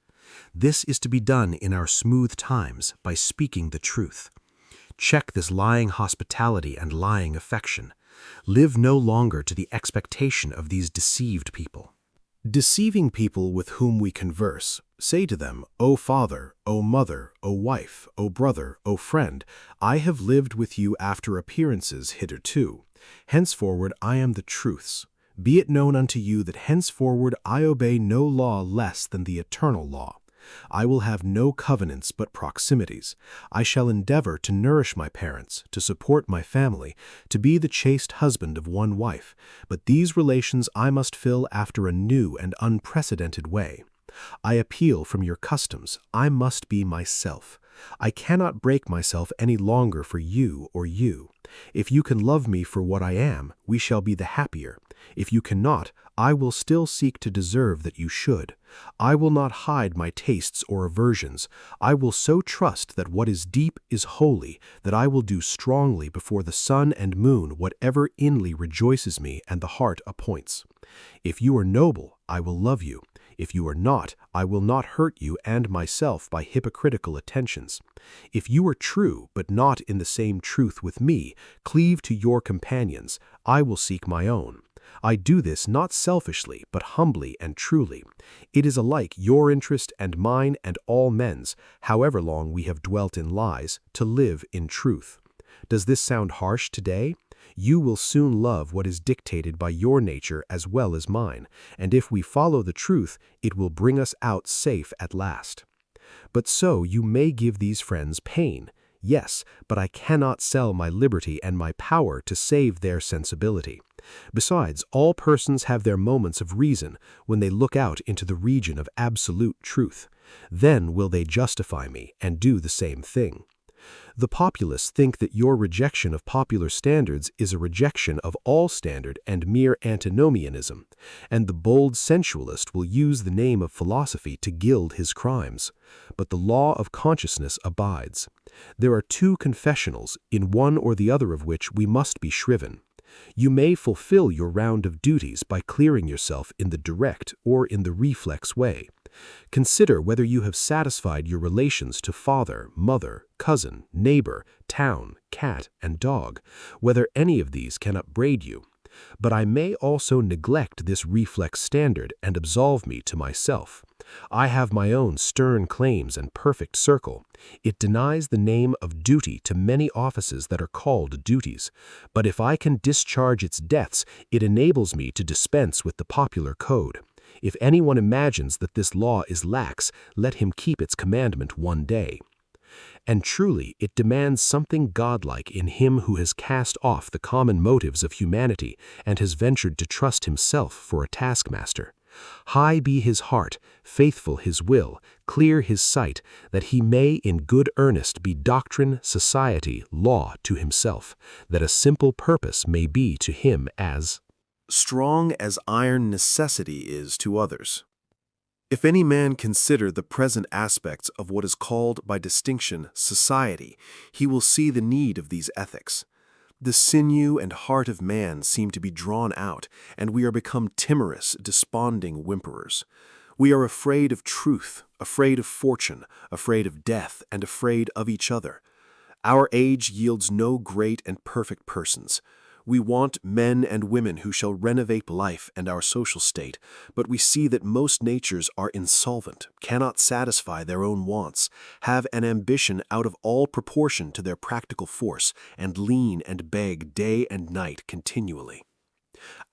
This is to be done in our smooth times by speaking the truth. Check this lying hospitality and lying affection. Live no longer to the expectation of these deceived people. Deceiving people with whom we converse, say to them, "O father, O mother, O wife, O brother, O friend, I have lived with you after appearances hitherto. Henceforward I am the truth's. Be it known unto you that henceforward I obey no law less than the eternal law. I will have no covenants but proximities. I shall endeavor to nourish my parents, to support my family, to be the chaste husband of one wife, but these relations I must fill after a new and unprecedented way. I appeal from your customs. I must be myself. I cannot break myself any longer for you or you. If you can love me for what I am, we shall be the happier. If you cannot, I will still seek to deserve that you should. I will not hide my tastes or aversions. I will so trust that what is deep is holy, that I will do strongly before the sun and moon whatever inly rejoices me and the heart appoints. If you are noble, I will love you. If you are not, I will not hurt you and myself by hypocritical attentions. If you are true, but not in the same truth with me, cleave to your companions. I will seek my own. I do this not selfishly, but humbly and truly. It is alike your interest and mine and all men's, however long we have dwelt in lies, to live in truth. Does this sound harsh today? You will soon love what is dictated by your nature as well as mine, and if we follow the truth, it will bring us out safe at last. But so you may give these friends pain. Yes, but I cannot sell my liberty and my power to save their sensibility. Besides, all persons have their moments of reason when they look out into the region of absolute truth. Then will they justify me and do the same thing. The populace think that your rejection of popular standards is a rejection of all standard and mere antinomianism, and the bold sensualist will use the name of philosophy to gild his crimes. But the law of consciousness abides. There are two confessionals, in one or the other of which we must be shriven. You may fulfill your round of duties by clearing yourself in the direct or in the reflex way. Consider whether you have satisfied your relations to father, mother, cousin, neighbor, town, cat, and dog, whether any of these can upbraid you. But I may also neglect this reflex standard and absolve me to myself. I have my own stern claims and perfect circle. It denies the name of duty to many offices that are called duties. But if I can discharge its debts, it enables me to dispense with the popular code. If anyone imagines that this law is lax, let him keep its commandment one day. And truly, it demands something godlike in him who has cast off the common motives of humanity and has ventured to trust himself for a taskmaster. High be his heart, faithful his will, clear his sight, that he may in good earnest be doctrine, society, law to himself, that a simple purpose may be to him as strong as iron necessity is to others. If any man consider the present aspects of what is called by distinction society, he will see the need of these ethics. The sinew and heart of man seem to be drawn out, and we are become timorous, desponding whimperers. We are afraid of truth, afraid of fortune, afraid of death, and afraid of each other. Our age yields no great and perfect persons. We want men and women who shall renovate life and our social state, but we see that most natures are insolvent, cannot satisfy their own wants, have an ambition out of all proportion to their practical force, and lean and beg day and night continually.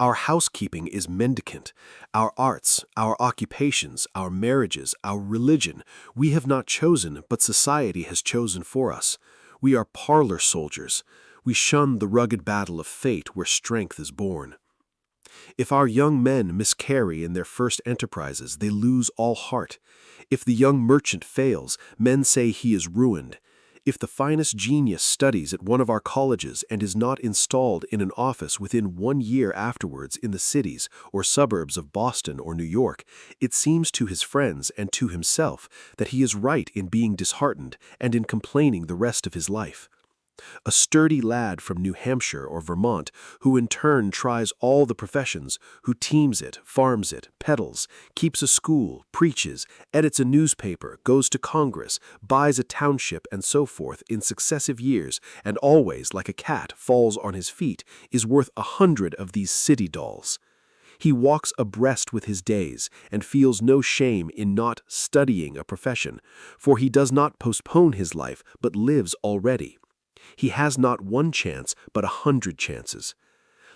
Our housekeeping is mendicant. Our arts, our occupations, our marriages, our religion, we have not chosen, but society has chosen for us. We are parlor soldiers. We shun the rugged battle of fate where strength is born. If our young men miscarry in their first enterprises, they lose all heart. If the young merchant fails, men say he is ruined. If the finest genius studies at one of our colleges and is not installed in an office within 1 year afterwards in the cities or suburbs of Boston or New York, it seems to his friends and to himself that he is right in being disheartened and in complaining the rest of his life. A sturdy lad from New Hampshire or Vermont, who in turn tries all the professions, who teams it, farms it, peddles, keeps a school, preaches, edits a newspaper, goes to Congress, buys a township, and so forth in successive years, and always, like a cat, falls on his feet, is worth 100 of these city dolls. He walks abreast with his days, and feels no shame in not studying a profession, for he does not postpone his life, but lives already. He has not 1 chance, but 100 chances.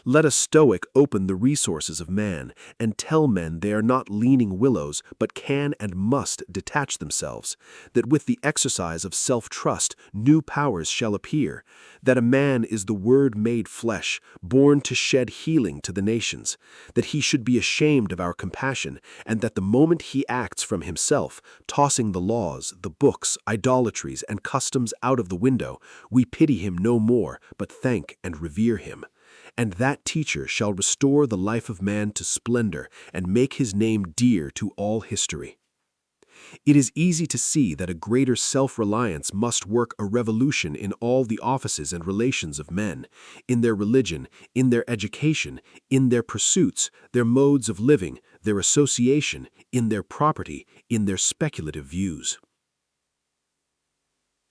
Let a Stoic open the resources of man, and tell men they are not leaning willows, but can and must detach themselves, that with the exercise of self-trust new powers shall appear, that a man is the Word made flesh, born to shed healing to the nations, that he should be ashamed of our compassion, and that the moment he acts from himself, tossing the laws, the books, idolatries, and customs out of the window, we pity him no more, but thank and revere him. And that teacher shall restore the life of man to splendor and make his name dear to all history. It is easy to see that a greater self-reliance must work a revolution in all the offices and relations of men, in their religion, in their education, in their pursuits, their modes of living, their association, in their property, in their speculative views.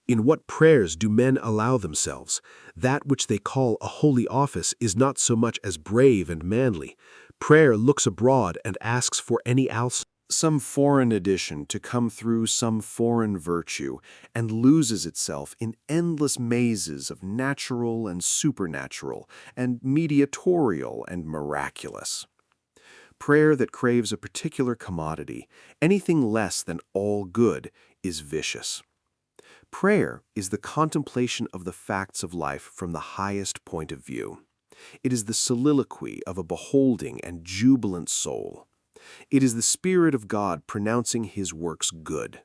In what prayers do men allow themselves? That which they call a holy office is not so much as brave and manly. Prayer looks abroad and asks for any else some foreign addition to come through some foreign virtue, and loses itself in endless mazes of natural and supernatural, and mediatorial and miraculous. Prayer that craves a particular commodity, anything less than all good, is vicious. Prayer is the contemplation of the facts of life from the highest point of view. It is the soliloquy of a beholding and jubilant soul. It is the Spirit of God pronouncing His works good.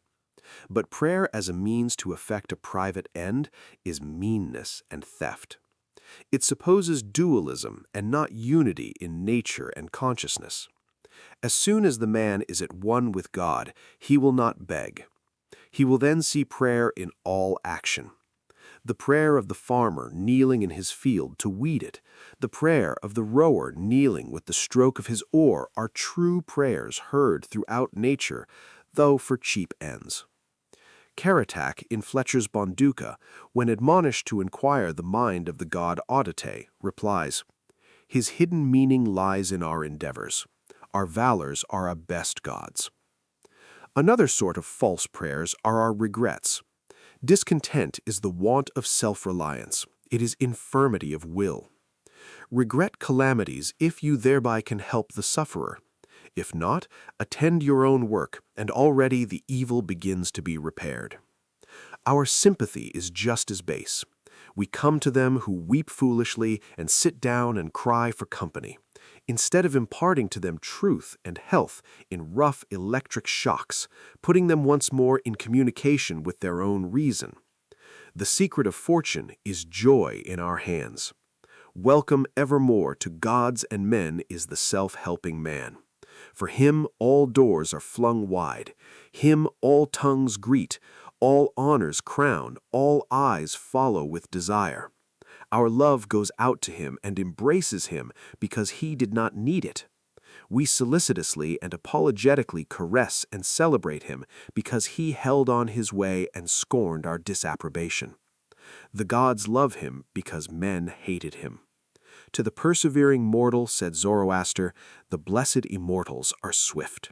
But prayer as a means to effect a private end is meanness and theft. It supposes dualism and not unity in nature and consciousness. As soon as the man is at one with God, he will not beg. He will then see prayer in all action. The prayer of the farmer kneeling in his field to weed it, the prayer of the rower kneeling with the stroke of his oar are true prayers heard throughout nature, though for cheap ends. Caratak in Fletcher's Bonduca, when admonished to inquire the mind of the god Audite, replies, "His hidden meaning lies in our endeavors. Our valors are our best gods." Another sort of false prayers are our regrets. Discontent is the want of self-reliance. It is infirmity of will. Regret calamities if you thereby can help the sufferer. If not, attend your own work, and already the evil begins to be repaired. Our sympathy is just as base. We come to them who weep foolishly and sit down and cry for company, instead of imparting to them truth and health in rough electric shocks, putting them once more in communication with their own reason. The secret of fortune is joy in our hands. Welcome evermore to gods and men is the self-helping man. For him all doors are flung wide, him all tongues greet, all honors crown, all eyes follow with desire. Our love goes out to him and embraces him because he did not need it. We solicitously and apologetically caress and celebrate him because he held on his way and scorned our disapprobation. The gods love him because men hated him. To the persevering mortal, said Zoroaster, the blessed immortals are swift.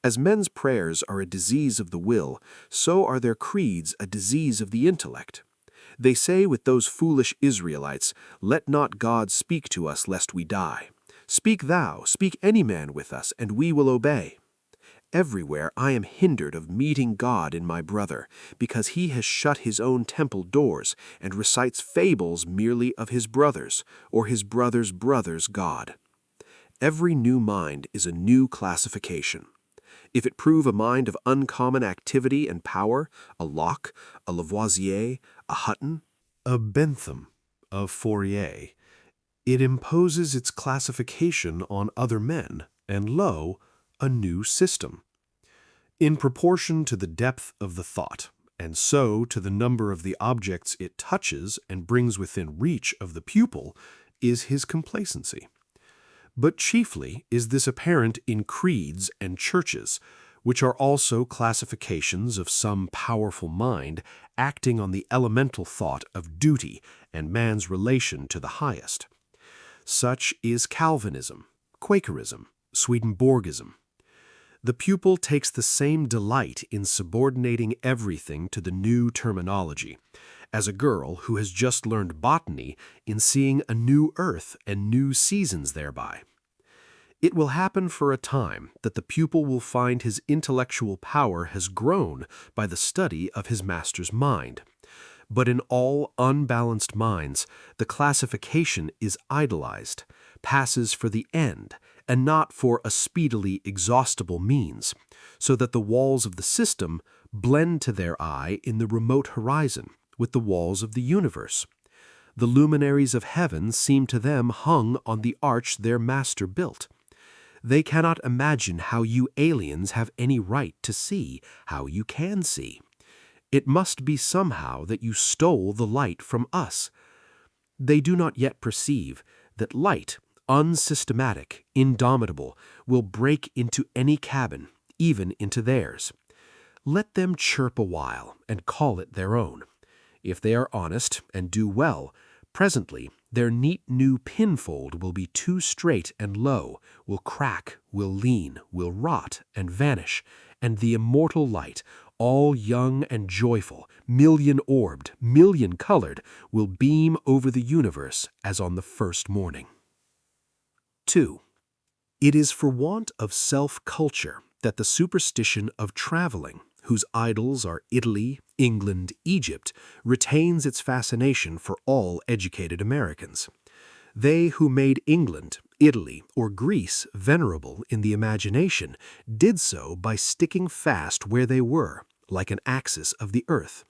As men's prayers are a disease of the will, so are their creeds a disease of the intellect. They say with those foolish Israelites, "Let not God speak to us lest we die. Speak thou, speak any man with us, and we will obey." Everywhere I am hindered of meeting God in my brother, because he has shut his own temple doors and recites fables merely of his brother's, or his brother's brother's God. Every new mind is a new classification. If it prove a mind of uncommon activity and power, a Locke, a Lavoisier, a Hutton, a Bentham, a Fourier, it imposes its classification on other men, and lo, a new system. In proportion to the depth of the thought, and so to the number of the objects it touches and brings within reach of the pupil, is his complacency. But chiefly is this apparent in creeds and churches, which are also classifications of some powerful mind acting on the elemental thought of duty and man's relation to the highest. Such is Calvinism, Quakerism, Swedenborgism. The pupil takes the same delight in subordinating everything to the new terminology, as a girl who has just learned botany in seeing a new earth and new seasons thereby. It will happen for a time that the pupil will find his intellectual power has grown by the study of his master's mind. But in all unbalanced minds, the classification is idolized, passes for the end, and not for a speedily exhaustible means, so that the walls of the system blend to their eye in the remote horizon with the walls of the universe. The luminaries of heaven seem to them hung on the arch their master built. They cannot imagine how you aliens have any right to see, how you can see. It must be somehow that you stole the light from us. They do not yet perceive that light, unsystematic, indomitable, will break into any cabin, even into theirs. Let them chirp a while and call it their own. If they are honest and do well, presently their neat new pinfold will be too straight and low, will crack, will lean, will rot and vanish, and the immortal light, all young and joyful, million-orbed, million-colored, will beam over the universe as on the first morning. 2. It is for want of self-culture that the superstition of traveling, whose idols are Italy, England, Egypt, retains its fascination for all educated Americans. They who made England, Italy, or Greece venerable in the imagination did so by sticking fast where they were, like an axis of the earth.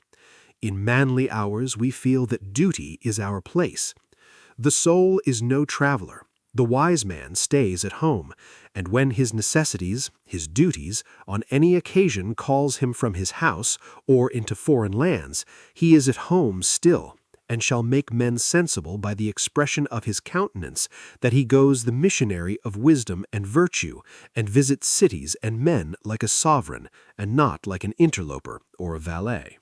In manly hours we feel that duty is our place. The soul is no traveler. The wise man stays at home, and when his necessities, his duties, on any occasion calls him from his house or into foreign lands, he is at home still, and shall make men sensible by the expression of his countenance that he goes the missionary of wisdom and virtue, and visits cities and men like a sovereign, and not like an interloper or a valet.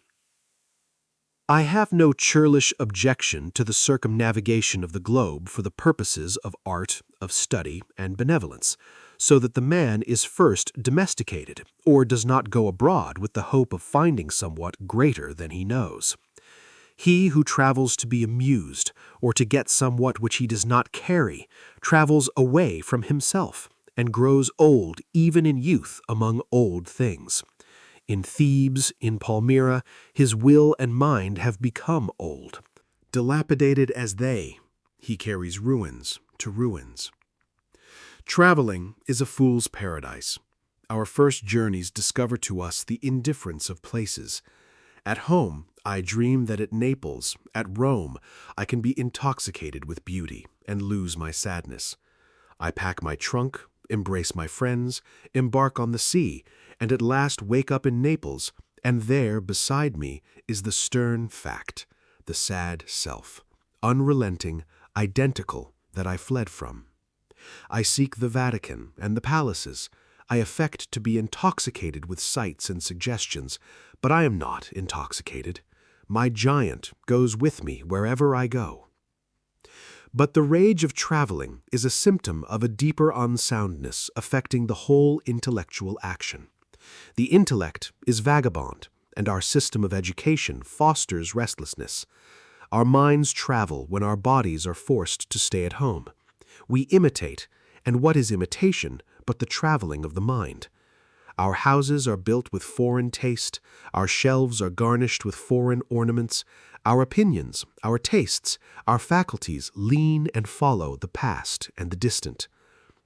I have no churlish objection to the circumnavigation of the globe for the purposes of art, of study, and benevolence, so that the man is first domesticated, or does not go abroad with the hope of finding somewhat greater than he knows. He who travels to be amused, or to get somewhat which he does not carry, travels away from himself, and grows old even in youth among old things. In Thebes, in Palmyra, his will and mind have become old. Dilapidated as they, he carries ruins to ruins. Traveling is a fool's paradise. Our first journeys discover to us the indifference of places. At home, I dream that at Naples, at Rome, I can be intoxicated with beauty and lose my sadness. I pack my trunk, embrace my friends, embark on the sea, and at last wake up in Naples, and there, beside me, is the stern fact, the sad self, unrelenting, identical, that I fled from. I seek the Vatican and the palaces. I affect to be intoxicated with sights and suggestions, but I am not intoxicated. My giant goes with me wherever I go. But the rage of traveling is a symptom of a deeper unsoundness affecting the whole intellectual action. The intellect is vagabond, and our system of education fosters restlessness. Our minds travel when our bodies are forced to stay at home. We imitate, and what is imitation but the traveling of the mind? Our houses are built with foreign taste, our shelves are garnished with foreign ornaments, our opinions, our tastes, our faculties lean and follow the past and the distant.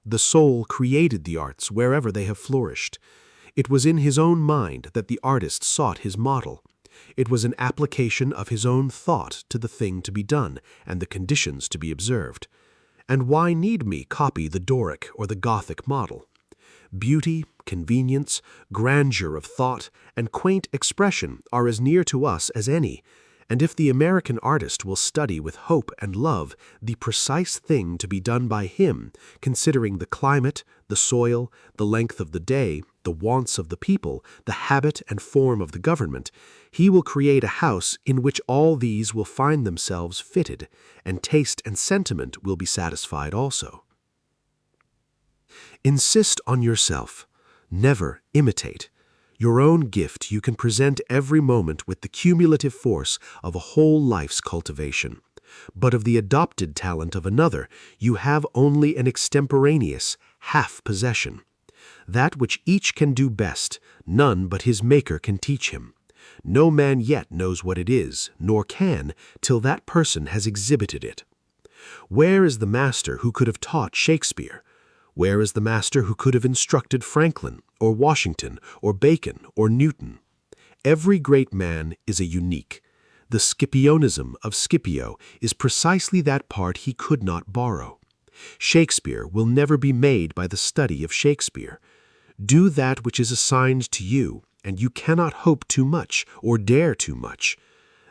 The soul created the arts wherever they have flourished. It was in his own mind that the artist sought his model. It was an application of his own thought to the thing to be done and the conditions to be observed. And why need me copy the Doric or the Gothic model? Beauty, convenience, grandeur of thought, and quaint expression are as near to us as any, and if the American artist will study with hope and love the precise thing to be done by him, considering the climate, the soil, the length of the day, the wants of the people, the habit and form of the government, he will create a house in which all these will find themselves fitted, and taste and sentiment will be satisfied also. Insist on yourself. Never imitate. Your own gift you can present every moment with the cumulative force of a whole life's cultivation. But of the adopted talent of another, you have only an extemporaneous half-possession. That which each can do best, none but his Maker can teach him. No man yet knows what it is, nor can, till that person has exhibited it. Where is the master who could have taught Shakespeare? Where is the master who could have instructed Franklin, or Washington, or Bacon, or Newton? Every great man is a unique. The Scipionism of Scipio is precisely that part he could not borrow. Shakespeare will never be made by the study of Shakespeare. Do that which is assigned to you, and you cannot hope too much, or dare too much.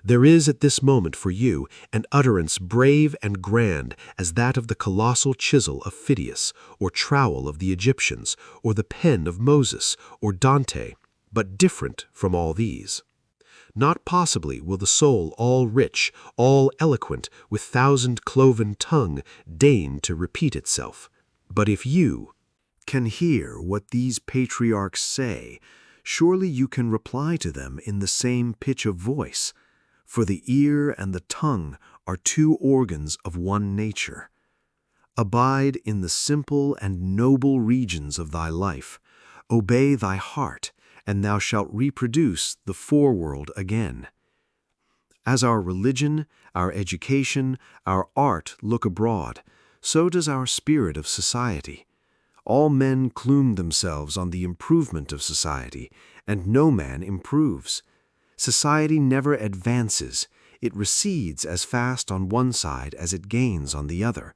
There is at this moment for you an utterance brave and grand as that of the colossal chisel of Phidias, or trowel of the Egyptians, or the pen of Moses, or Dante, but different from all these. Not possibly will the soul all rich, all eloquent, with thousand-cloven tongue, deign to repeat itself. But if you can hear what these patriarchs say, surely you can reply to them in the same pitch of voice. For the ear and the tongue are two organs of one nature. Abide in the simple and noble regions of thy life. Obey thy heart, and thou shalt reproduce the foreworld again. As our religion, our education, our art look abroad, so does our spirit of society. All men plume themselves on the improvement of society, and no man improves. Society never advances. It recedes as fast on one side as it gains on the other.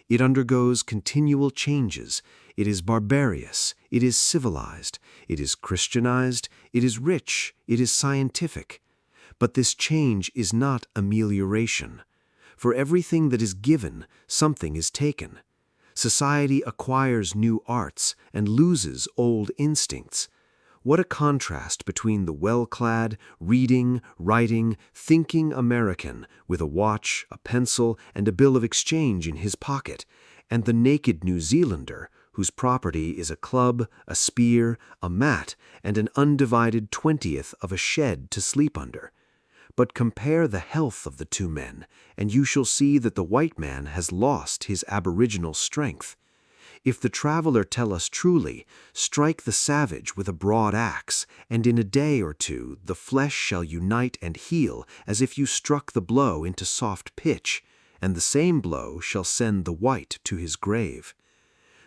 It undergoes continual changes. It is barbarous. It is civilized. It is Christianized. It is rich. It is scientific. But this change is not amelioration. For everything that is given, something is taken. Society acquires new arts and loses old instincts. What a contrast between the well-clad, reading, writing, thinking American with a watch, a pencil, and a bill of exchange in his pocket, and the naked New Zealander whose property is a club, a spear, a mat, and an undivided 20th of a shed to sleep under. But compare the health of the two men, and you shall see that the white man has lost his aboriginal strength. If the traveler tell us truly, strike the savage with a broad axe, and in a day or two the flesh shall unite and heal as if you struck the blow into soft pitch, and the same blow shall send the white to his grave.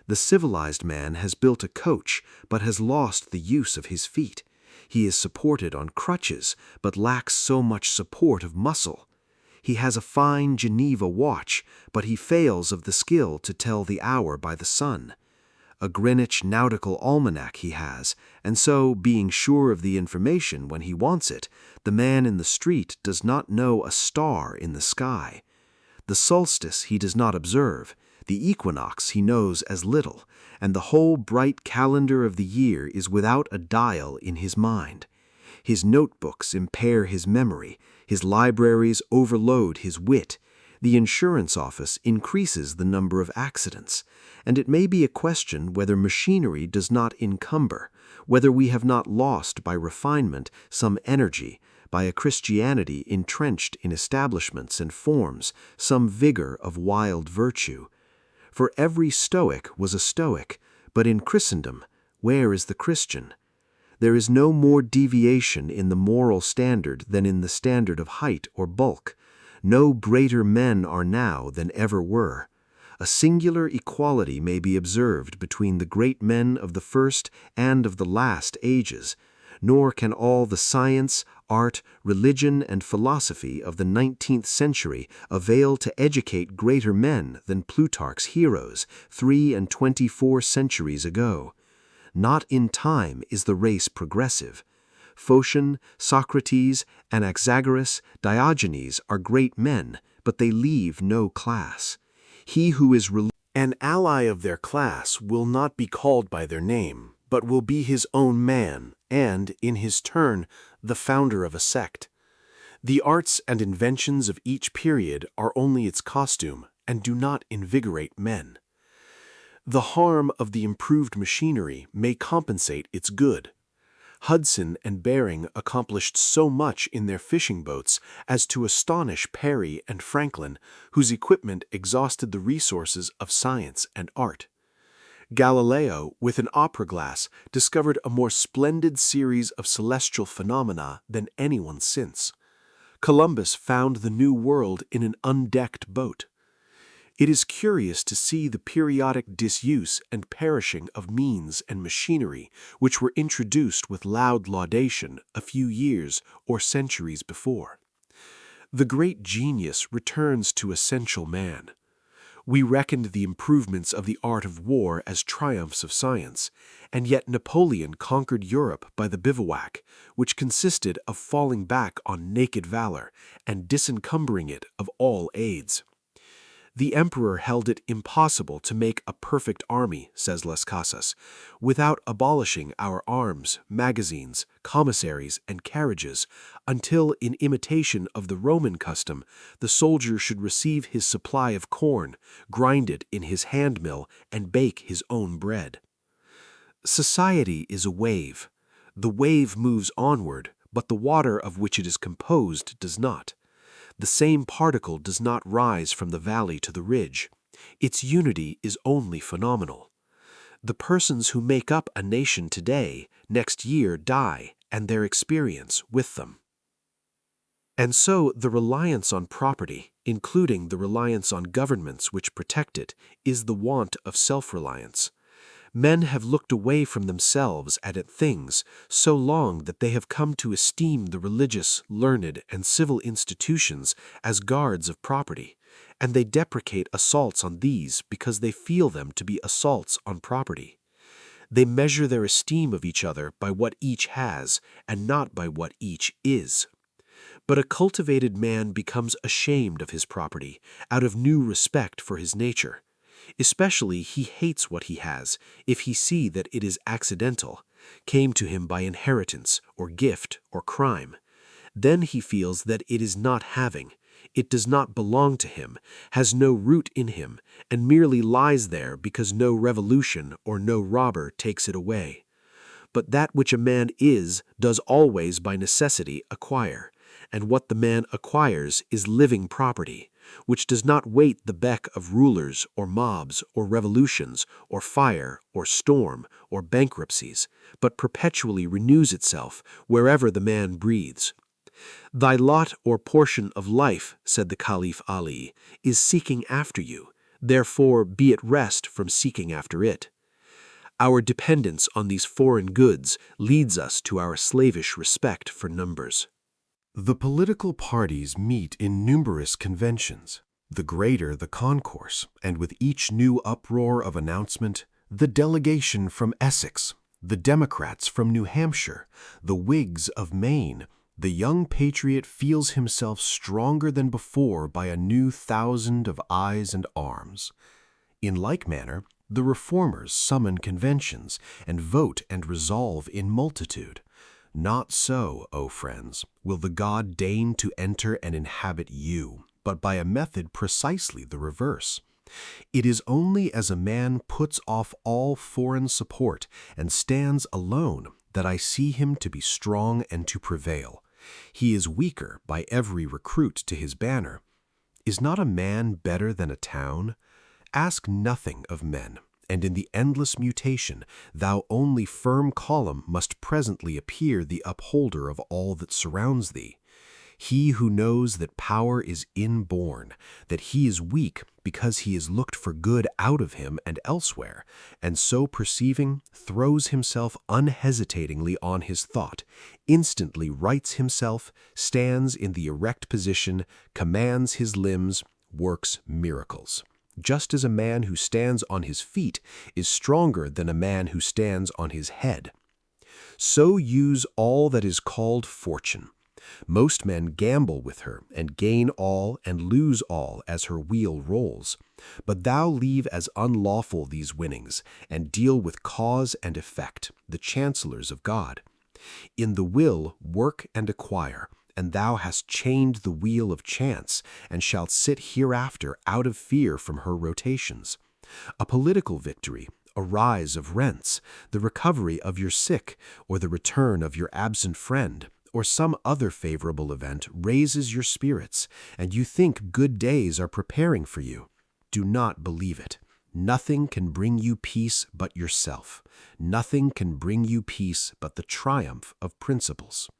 The civilized man has built a coach, but has lost the use of his feet. He is supported on crutches, but lacks so much support of muscle. He has a fine Geneva watch, but he fails of the skill to tell the hour by the sun. A Greenwich nautical almanac he has, and so, being sure of the information when he wants it, the man in the street does not know a star in the sky. The solstice he does not observe, the equinox he knows as little, and the whole bright calendar of the year is without a dial in his mind. His notebooks impair his memory, his libraries overload his wit, the insurance office increases the number of accidents, and it may be a question whether machinery does not encumber, whether we have not lost by refinement some energy, by a Christianity entrenched in establishments and forms, some vigor of wild virtue. For every Stoic was a Stoic, but in Christendom, where is the Christian? There is no more deviation in the moral standard than in the standard of height or bulk. No greater men are now than ever were. A singular equality may be observed between the great men of the first and of the last ages, nor can all the science, art, religion, and philosophy of the 19th century avail to educate greater men than Plutarch's heroes 24 centuries ago. Not in time is the race progressive. Phocion, Socrates, Anaxagoras, Diogenes are great men, but they leave no class. He who is an ally of their class will not be called by their name, but will be his own man, and, in his turn, the founder of a sect. The arts and inventions of each period are only its costume, and do not invigorate men. The harm of the improved machinery may compensate its good. Hudson and Bering accomplished so much in their fishing boats as to astonish Parry and Franklin, whose equipment exhausted the resources of science and art. Galileo, with an opera glass, discovered a more splendid series of celestial phenomena than anyone since. Columbus found the New World in an undecked boat. It is curious to see the periodic disuse and perishing of means and machinery which were introduced with loud laudation a few years or centuries before. The great genius returns to essential man. We reckoned the improvements of the art of war as triumphs of science, and yet Napoleon conquered Europe by the bivouac, which consisted of falling back on naked valor and disencumbering it of all aids. The emperor held it impossible to make a perfect army, says Las Casas, without abolishing our arms, magazines, commissaries, and carriages, until, in imitation of the Roman custom, the soldier should receive his supply of corn, grind it in his hand mill, and bake his own bread. Society is a wave. The wave moves onward, but the water of which it is composed does not. The same particle does not rise from the valley to the ridge. Its unity is only phenomenal. The persons who make up a nation today, next year die, and their experience with them. And so the reliance on property, including the reliance on governments which protect it, is the want of self-reliance. Men have looked away from themselves and at things so long that they have come to esteem the religious, learned, and civil institutions as guards of property, and they deprecate assaults on these because they feel them to be assaults on property. They measure their esteem of each other by what each has, and not by what each is. But a cultivated man becomes ashamed of his property, out of new respect for his nature. Especially he hates what he has, if he see that it is accidental, came to him by inheritance, or gift, or crime. Then he feels that it is not having, it does not belong to him, has no root in him, and merely lies there because no revolution or no robber takes it away. But that which a man is does always by necessity acquire, and what the man acquires is living property, which does not wait the beck of rulers or mobs or revolutions or fire or storm or bankruptcies, but perpetually renews itself wherever the man breathes. Thy lot or portion of life, said the Caliph Ali, is seeking after you, therefore be at rest from seeking after it. Our dependence on these foreign goods leads us to our slavish respect for numbers. The political parties meet in numerous conventions. The greater the concourse, and with each new uproar of announcement, the delegation from Essex, the Democrats from New Hampshire, the Whigs of Maine, the young patriot feels himself stronger than before by a new thousand of eyes and arms. In like manner, the reformers summon conventions and vote and resolve in multitude. Not so, O friends, will the God deign to enter and inhabit you, but by a method precisely the reverse. It is only as a man puts off all foreign support and stands alone that I see him to be strong and to prevail. He is weaker by every recruit to his banner. Is not a man better than a town? Ask nothing of men, and in the endless mutation, thou only firm column must presently appear the upholder of all that surrounds thee. He who knows that power is inborn, that he is weak because he is looked for good out of him and elsewhere, and so perceiving, throws himself unhesitatingly on his thought, instantly rights himself, stands in the erect position, commands his limbs, works miracles. Just as a man who stands on his feet is stronger than a man who stands on his head. So use all that is called fortune. Most men gamble with her, and gain all and lose all as her wheel rolls. But thou leave as unlawful these winnings, and deal with cause and effect, the chancellors of God. In the will work and acquire, and thou hast chained the wheel of chance, and shalt sit hereafter out of fear from her rotations. A political victory, a rise of rents, the recovery of your sick, or the return of your absent friend, or some other favorable event raises your spirits, and you think good days are preparing for you. Do not believe it. Nothing can bring you peace but yourself. Nothing can bring you peace but the triumph of principles.